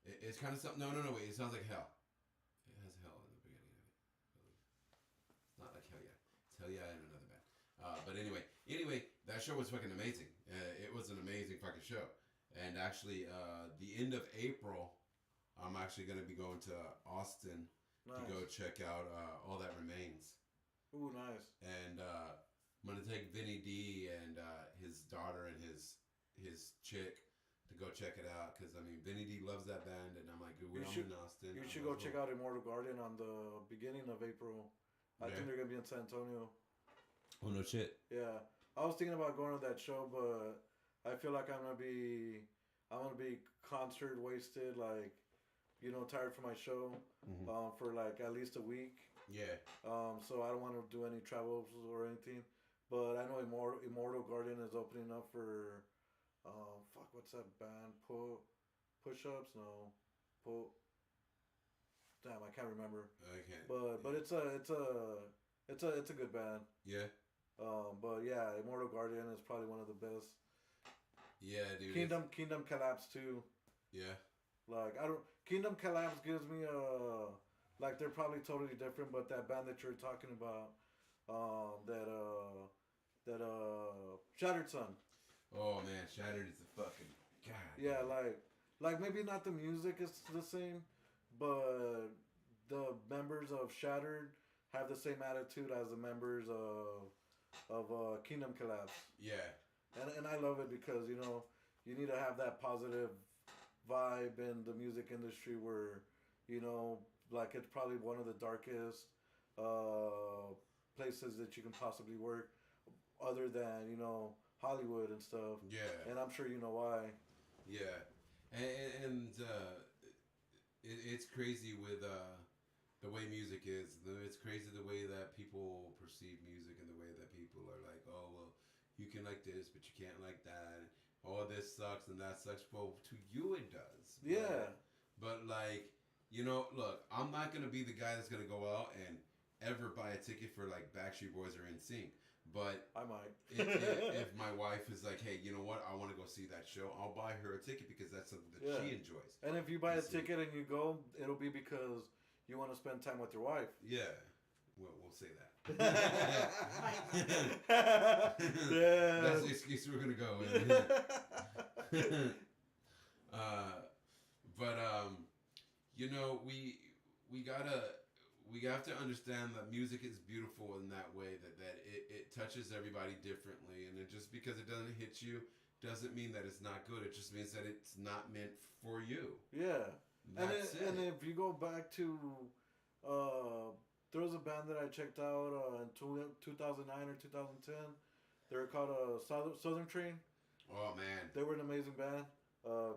It's kind of something. No. Wait, it sounds like hell. It has hell in the beginning of it. It's not like Hell Yeah. It's Hell Yeah and another band. But anyway, that show was fucking amazing. It was an amazing fucking show. And actually, the end of April, I'm actually going to be going to Austin Nice. to go check out All That Remains. Ooh, nice. And I'm going to take Vinny D and his daughter and his chick to go check it out. Because, I mean, Vinny D loves that band. And I'm like, I'm in Austin. You should go check out Immortal Guardian on the beginning of April. I think they're going to be in San Antonio. Oh, no shit. Yeah. I was thinking about going to that show, but I feel like I'm gonna be concert wasted, like, you know, tired from my show, for like at least a week. Yeah. So I don't want to do any travels or anything. But I know Immortal Guardian is opening up for, what's that band? Push-ups? No. Damn, I can't remember. I can't. But it's a good band. Yeah. But yeah, Immortal Guardian is probably one of the best. Yeah, dude. Kingdom Collapse too. Yeah. Like Kingdom Collapse gives me like they're probably totally different, but that band that you're talking about, that Shattered Sun. Oh man, Shattered is a fucking god. Yeah, like maybe not the music is the same, but the members of Shattered have the same attitude as the members of Kingdom Collapse. Yeah. And I love it because, you know, you need to have that positive vibe in the music industry where, you know, like it's probably one of the darkest places that you can possibly work other than, you know, Hollywood and stuff. Yeah. And I'm sure you know why. Yeah. And it's crazy with the way music is. It's crazy the way that people perceive music and the way that people are like, oh, well, you can like this, but you can't like that. Oh, this sucks and that sucks. Well, to you it does. Yeah. But like, you know, look, I'm not going to be the guy that's going to go out and ever buy a ticket for like Backstreet Boys or NSYNC. But I might. if my wife is like, hey, you know what? I want to go see that show. I'll buy her a ticket because that's something that she enjoys. And if you buy a ticket and you go, it'll be because you want to spend time with your wife. Yeah. We'll say that. Yeah. That's the excuse we're gonna go with. You know, we have to understand that music is beautiful in that way that it touches everybody differently, and just because it doesn't hit you doesn't mean that it's not good. It just means that it's not meant for you. Yeah. That's it. And if you go back to there was a band that I checked out in 2009 or 2010. They were called Southern Train. Oh, man. They were an amazing band.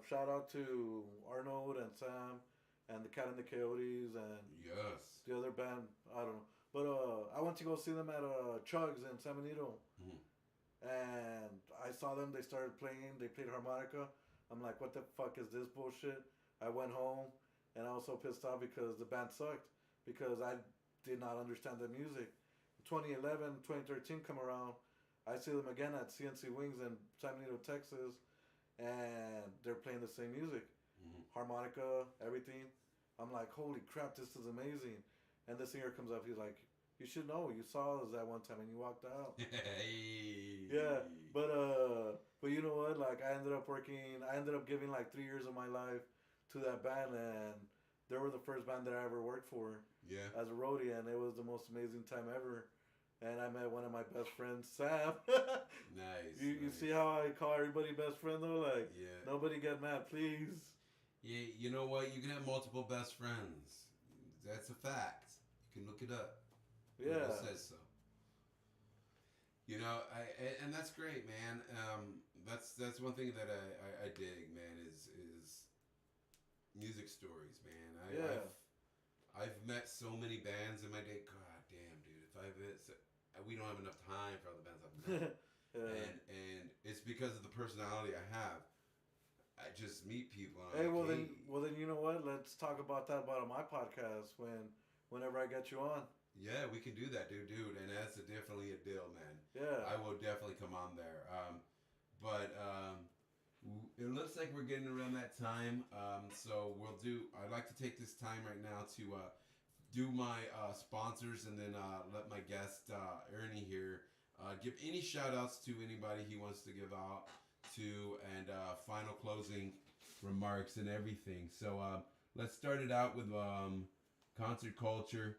Shout out to Arnold and Sam and the Cat and the Coyotes and Yes. the other band. I don't know. But I went to go see them at Chugs in San Benito. Mhm. And I saw them. They started playing. They played harmonica. I'm like, what the fuck is this bullshit? I went home and I was so pissed off because the band sucked. Because I did not understand the music. 2011, 2013 come around. I see them again at CNC Wings in San Benito, Texas, and they're playing the same music, harmonica, everything. I'm like, holy crap, this is amazing. And the singer comes up, he's like, you should know, you saw us that one time and you walked out. Hey. Yeah, but you know what? Like I ended up giving like 3 years of my life to that band, and they were the first band that I ever worked for. Yeah. As a roadie, and it was the most amazing time ever. And I met one of my best friends, Sam. Nice. You see how I call everybody best friend though? Like, yeah. Nobody get mad, please. Yeah, you know what? You can have multiple best friends. That's a fact. You can look it up. Yeah. It says so. You know, and that's great, man. That's one thing that I dig, man. Is music stories, man. I've met so many bands in my day. God damn, dude. We don't have enough time for all the bands I've met. Yeah. And it's because of the personality I have. I just meet people. And Hey, I'm like, well then, you know what? Let's talk about that on my podcast whenever I get you on. Yeah, we can do that, dude. And that's definitely a deal, man. Yeah. I will definitely come on there. It looks like we're getting around that time. So I'd like to take this time right now to do my sponsors and then let my guest, Ernie here, give any shout outs to anybody he wants to give out too, and final closing remarks and everything. So let's start it out with concert culture.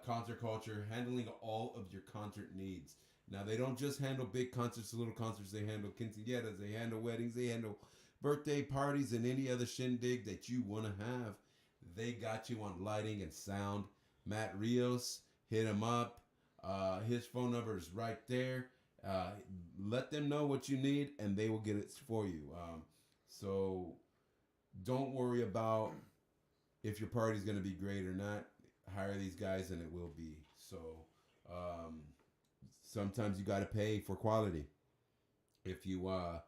Concert culture, handling all of your concert needs. Now, they don't just handle big concerts, little concerts. They handle quinceañeras, they handle weddings, they handle birthday parties, and any other shindig that you want to have. They got you on lighting and sound. Matt Rios, hit him up. His phone number is right there. Let them know what you need, and they will get it for you. So don't worry about if your party's going to be great or not. Hire these guys, and it will be. So sometimes you got to pay for quality. If you want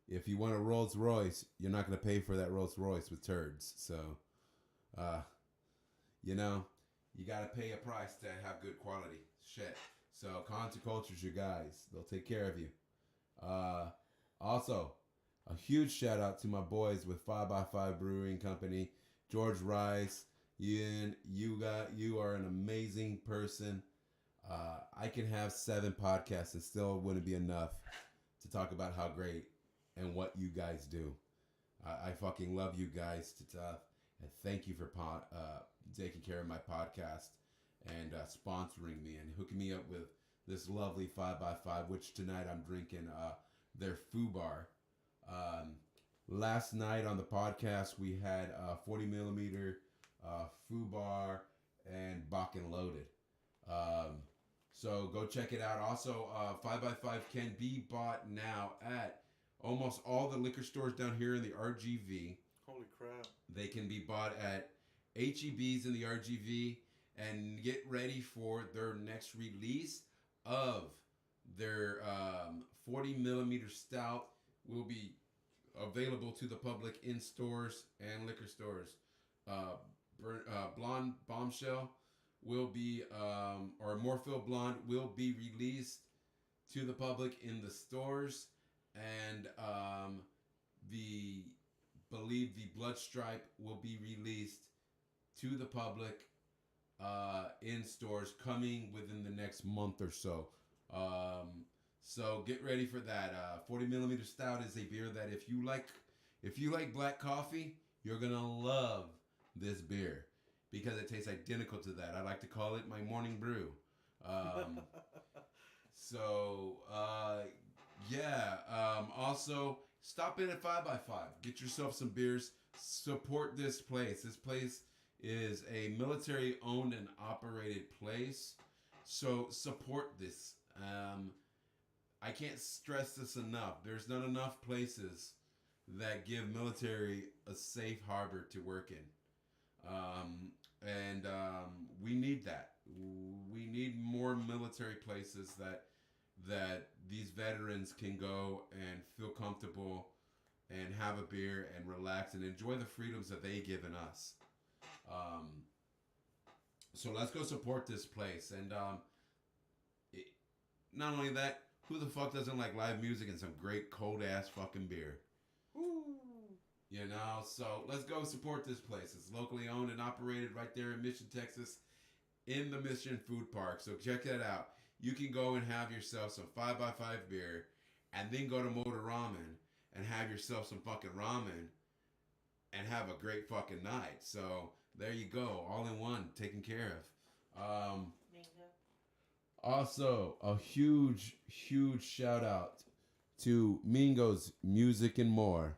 a Rolls Royce, you're not going to pay for that Rolls Royce with turds. So you got to pay a price to have good quality shit. So Concert Culture's your guys. They'll take care of you. Also, a huge shout out to my boys with 5x5 Brewing Company. George Rice, Ian, you are an amazing person. I can have 7 podcasts and still wouldn't be enough to talk about how great and what you guys do. I fucking love you guys to death, and thank you for taking care of my podcast and sponsoring me and hooking me up with this lovely 5x5, which tonight I'm drinking their Foo Bar. Last night on the podcast, we had 40 millimeter Foo Bar and Bakken Loaded. So go check it out. Also, 5x5 can be bought now at almost all the liquor stores down here in the RGV. Holy crap. They can be bought at HEBs in the RGV, and get ready for their next release of their 40 millimeter stout. Will be available to the public in stores and liquor stores. Blonde Bombshell will be, or Morphil Blonde will be released to the public in the stores, and believe the Blood Stripe will be released to the public in stores coming within the next month or so. So get ready for that. 40 millimeter stout is a beer that if you like black coffee, you're gonna love this beer because it tastes identical to that. I like to call it my morning brew. Also stop in at 5x5. Get yourself some beers. Support this place. This place is a military owned and operated place. So support this. I can't stress this enough. There's not enough places that give military a safe harbor to work in. We need that. We need more military places that these veterans can go and feel comfortable and have a beer and relax and enjoy the freedoms that they've given us. So let's go support this place. And not only that, who the fuck doesn't like live music and some great cold ass fucking beer? Woo. So let's go support this place. It's locally owned and operated right there in Mission, Texas, in the Mission Food Park. So check that out. You can go and have yourself some 5x5 beer, and then go to Motor Ramen and have yourself some fucking ramen and have a great fucking night. So there you go, all in one, taken care of. Also, a huge shout out to Mingo's Music and More.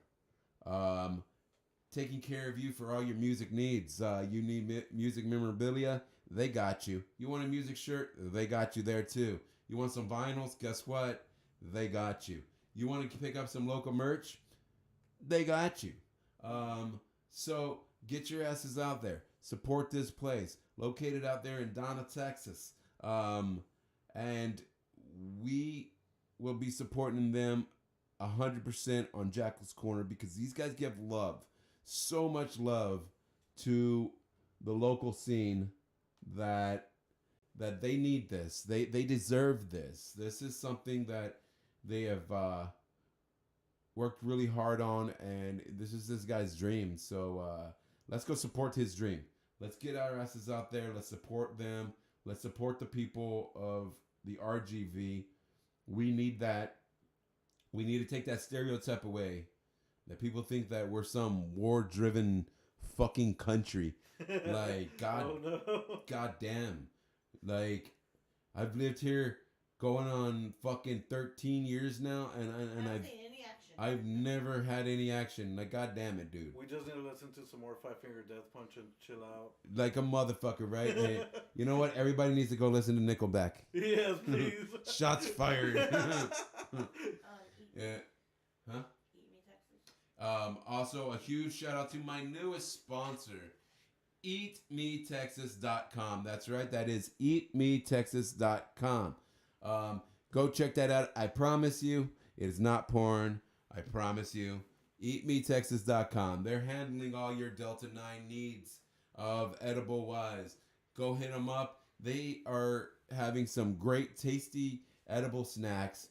Taking care of you for all your music needs. You need music memorabilia, they got you. You want a music shirt, they got you there too. You want some vinyls, guess what? They got you. You want to pick up some local merch, they got you. So get your asses out there. Support this place, located out there in Donna, Texas. And we will be supporting them 100% on Jackals Corner because these guys give love, so much love to the local scene that they need this. They deserve this. This is something that they have worked really hard on, and this is this guy's dream. So let's go support his dream. Let's get our asses out there. Let's support them. Let's support the people of the RGV. We need that. we need to take that stereotype away that people think that we're some war-driven fucking country. Like, God damn. Like, I've lived here going on fucking 13 years now, and I've never had any action. Like, God damn it, dude. We just need to listen to some more Five Finger Death Punch and chill out. Like a motherfucker, right? Hey, you know what? Everybody needs to go listen to Nickelback. Yes, please. Shots fired. Yeah. Huh? Eat Me Texas. Also, a huge shout out to my newest sponsor, EatMeTexas.com. That's right. That is EatMeTexas.com. Go check that out. I promise you, it is not porn. I promise you. EatMeTexas.com. They're handling all your Delta 9 needs of edible wise. Go hit them up. They are having some great, tasty, edible snacks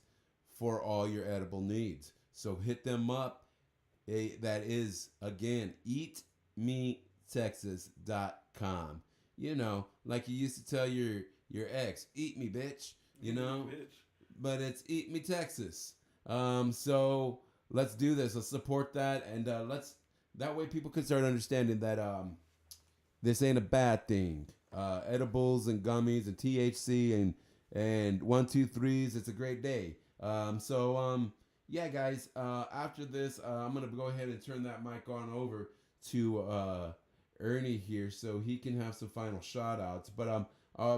for all your edible needs. So hit them up. That is, again, EatMeTexas.com. You know, like you used to tell your ex, eat me, bitch. You know? But it's Eat Me Texas. So let's do this. Let's support that. And that way people can start understanding that this ain't a bad thing. Edibles and gummies and THC and 1, 2, 3s. It's a great day. Yeah, guys, after this, I'm going to go ahead and turn that mic on over to Ernie here so he can have some final shout outs. But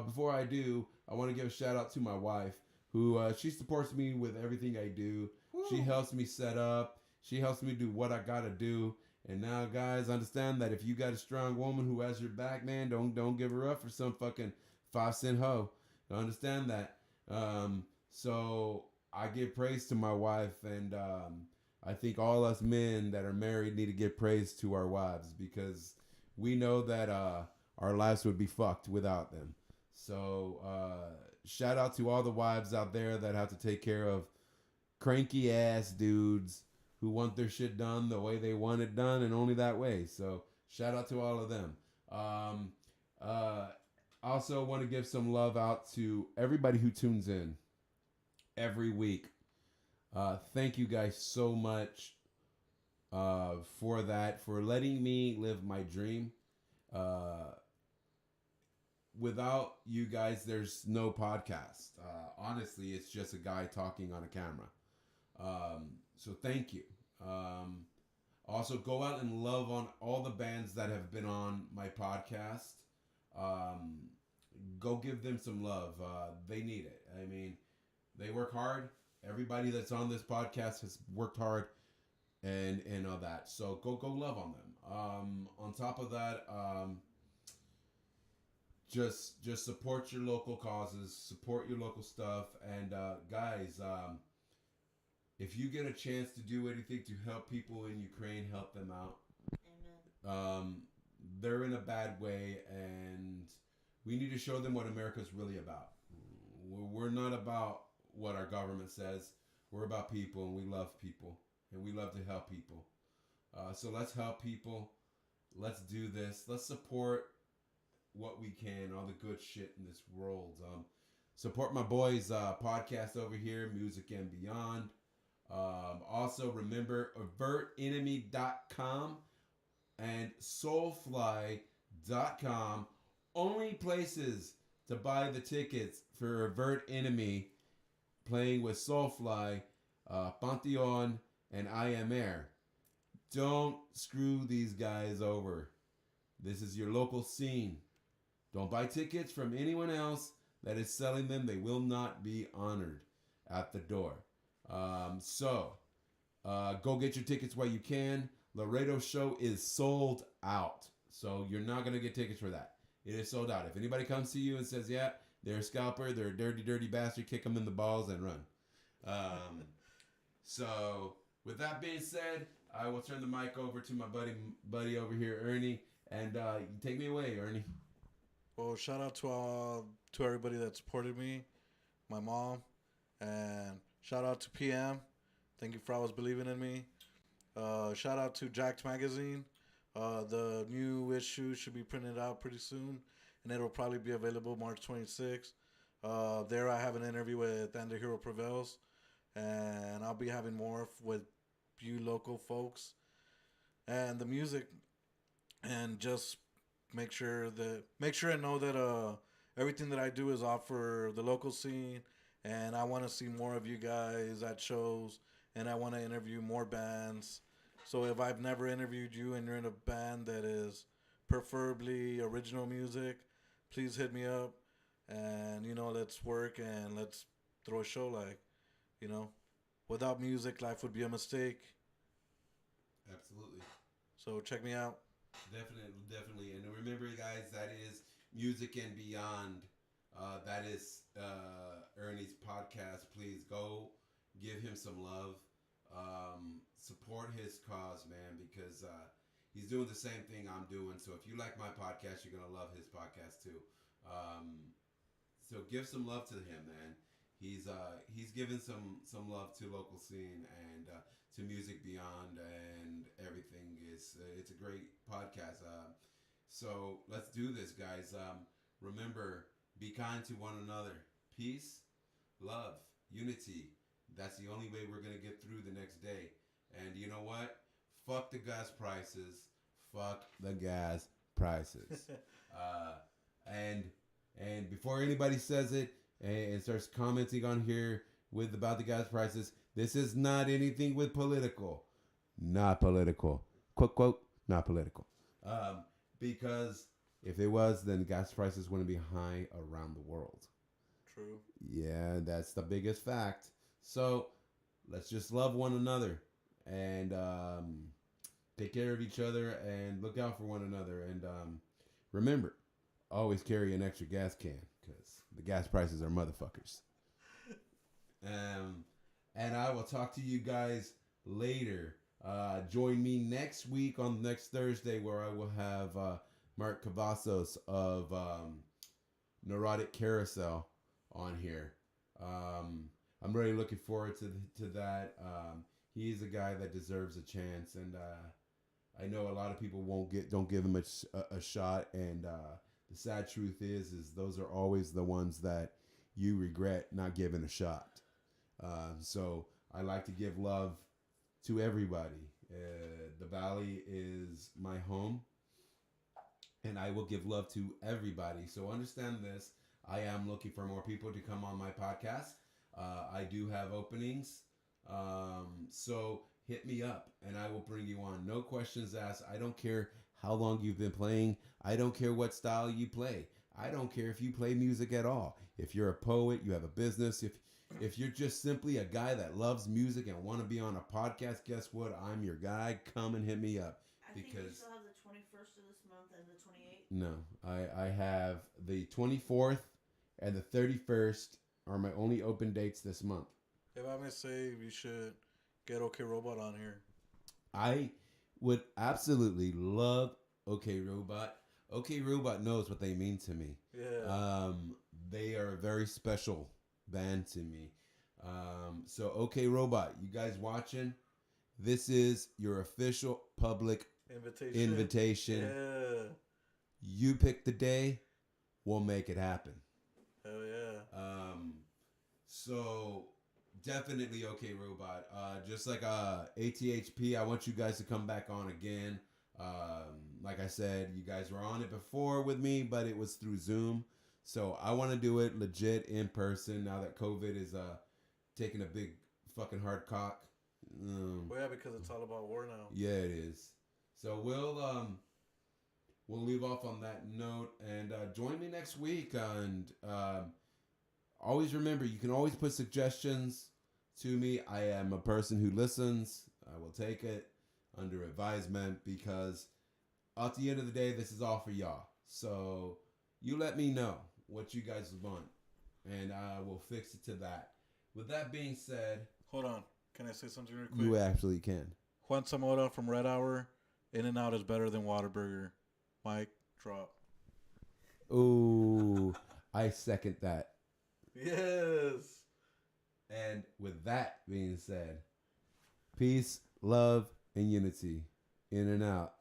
before I do, I want to give a shout out to my wife who she supports me with everything I do. Woo. She helps me set up. She helps me do what I got to do. And now, guys, understand that if you got a strong woman who has your back, man, don't give her up for some fucking 5-cent hoe. Understand that. So I give praise to my wife, and I think all us men that are married need to give praise to our wives because we know that our lives would be fucked without them. So shout out to all the wives out there that have to take care of cranky ass dudes who want their shit done the way they want it done and only that way. So shout out to all of them. Also want to give some love out to everybody who tunes in every week. Thank you guys so much for that, for letting me live my dream. Without you guys, there's no podcast. Honestly, it's just a guy talking on a camera. So thank you. Also, go out and love on all the bands that have been on my podcast. Go give them some love. They need it. I mean, they work hard. Everybody that's on this podcast has worked hard and all that. So go love on them. On top of that, just support your local causes, support your local stuff, and guys, if you get a chance to do anything to help people in Ukraine, help them out. Amen. They're in a bad way, and we need to show them what America's really about. We're not about what our government says. We're about people, and we love people, and we love to help people. So let's help people. Let's do this. Let's support what we can, all the good shit in this world. Support my boys' podcast over here, Music and Beyond. Also, remember, avertenemy.com and soulfly.com. Only places to buy the tickets for Avert Enemy playing with Soulfly, Pantheon, and I Am Air. Don't screw these guys over. This is your local scene. Don't buy tickets from anyone else that is selling them. They will not be honored at the door. Go get your tickets while you can. Laredo show is sold out. So you're not going to get tickets for that. It is sold out. If anybody comes to you and says, yeah, they're a scalper, they're a dirty, dirty bastard, kick them in the balls and run. So with that being said, I will turn the mic over to my buddy over here, Ernie. And you take me away, Ernie. Well, shout out to everybody that supported me, my mom, and shout out to PM. Thank you for always believing in me. Shout out to Jack's Magazine. The new issue should be printed out pretty soon, and it'll probably be available March 26th. There I have an interview with And the Hero Prevails, and I'll be having more with you local folks and the music, and just make sure I know that everything that I do is off for the local scene, and I want to see more of you guys at shows, and I want to interview more bands. So if I've never interviewed you and you're in a band that is preferably original music, please hit me up, and let's work and let's throw a show. Like, you know, without music, life would be a mistake. Absolutely. So check me out. Definitely. And remember, guys, that is Music and Beyond. That is Ernie's podcast. Please go give him some love. Support his cause, man, because he's doing the same thing I'm doing. So if you like my podcast, you're going to love his podcast too. So give some love to him, man. He's given some love to local scene and to Music Beyond and everything. It's a great podcast. So let's do this, guys. Remember, be kind to one another. Peace, love, unity. That's the only way we're gonna get through the next day. And you know what? Fuck the gas prices. Fuck the gas prices. And before anybody says it and starts commenting on here about the gas prices, this is not anything with political. Not political. Quote, quote, not political. Because if it was, then gas prices wouldn't be high around the world. True. Yeah, that's the biggest fact. So let's just love one another and take care of each other and look out for one another. And remember, always carry an extra gas can because the gas prices are motherfuckers. And I will talk to you guys later. Join me next week on next Thursday where I will have Mark Cavazos of Neurotic Carousel on here. I'm really looking forward to that. He's a guy that deserves a chance, and I know a lot of people don't give him a shot. And the sad truth is those are always the ones that you regret not giving a shot. So I like to give love to everybody. The Valley is my home, and I will give love to everybody. So understand this. I am looking for more people to come on my podcast. I do have openings. So hit me up and I will bring you on. No questions asked. I don't care how long you've been playing. I don't care what style you play. I don't care if you play music at all. If you're a poet, you have a business. If you're just simply a guy that loves music and want to be on a podcast, guess what? I'm your guy. Come and hit me up. I think you still have the 21st of this month and the 28th. No, I have the 24th and the 31st are my only open dates this month. If I may say, we should get OK Robot on here. I would absolutely love OK Robot. OK Robot knows what they mean to me. Yeah. They are a very special band to me. So OK Robot, you guys watching? This is your official public invitation. Yeah. You pick the day, we'll make it happen. Hell yeah. So definitely OK Robot. Just like ATHP, I want you guys to come back on again. Like I said, you guys were on it before with me, but it was through Zoom. So I want to do it legit in person now that COVID is taking a big fucking hard cock. Well, yeah, because it's all about war now. Yeah, it is. So we'll leave off on that note and join me next week. And always remember, you can always put suggestions to me. I am a person who listens. I will take it under advisement because at the end of the day, this is all for y'all. So you let me know what you guys want, and I will fix it to that. With that being said... Hold on. Can I say something real quick? You actually can. Juan Zamora from Red Hour. In-N-Out is better than Whataburger. Mike, drop. Ooh, I second that. Yes. And with that being said, peace, love, and unity. In and out.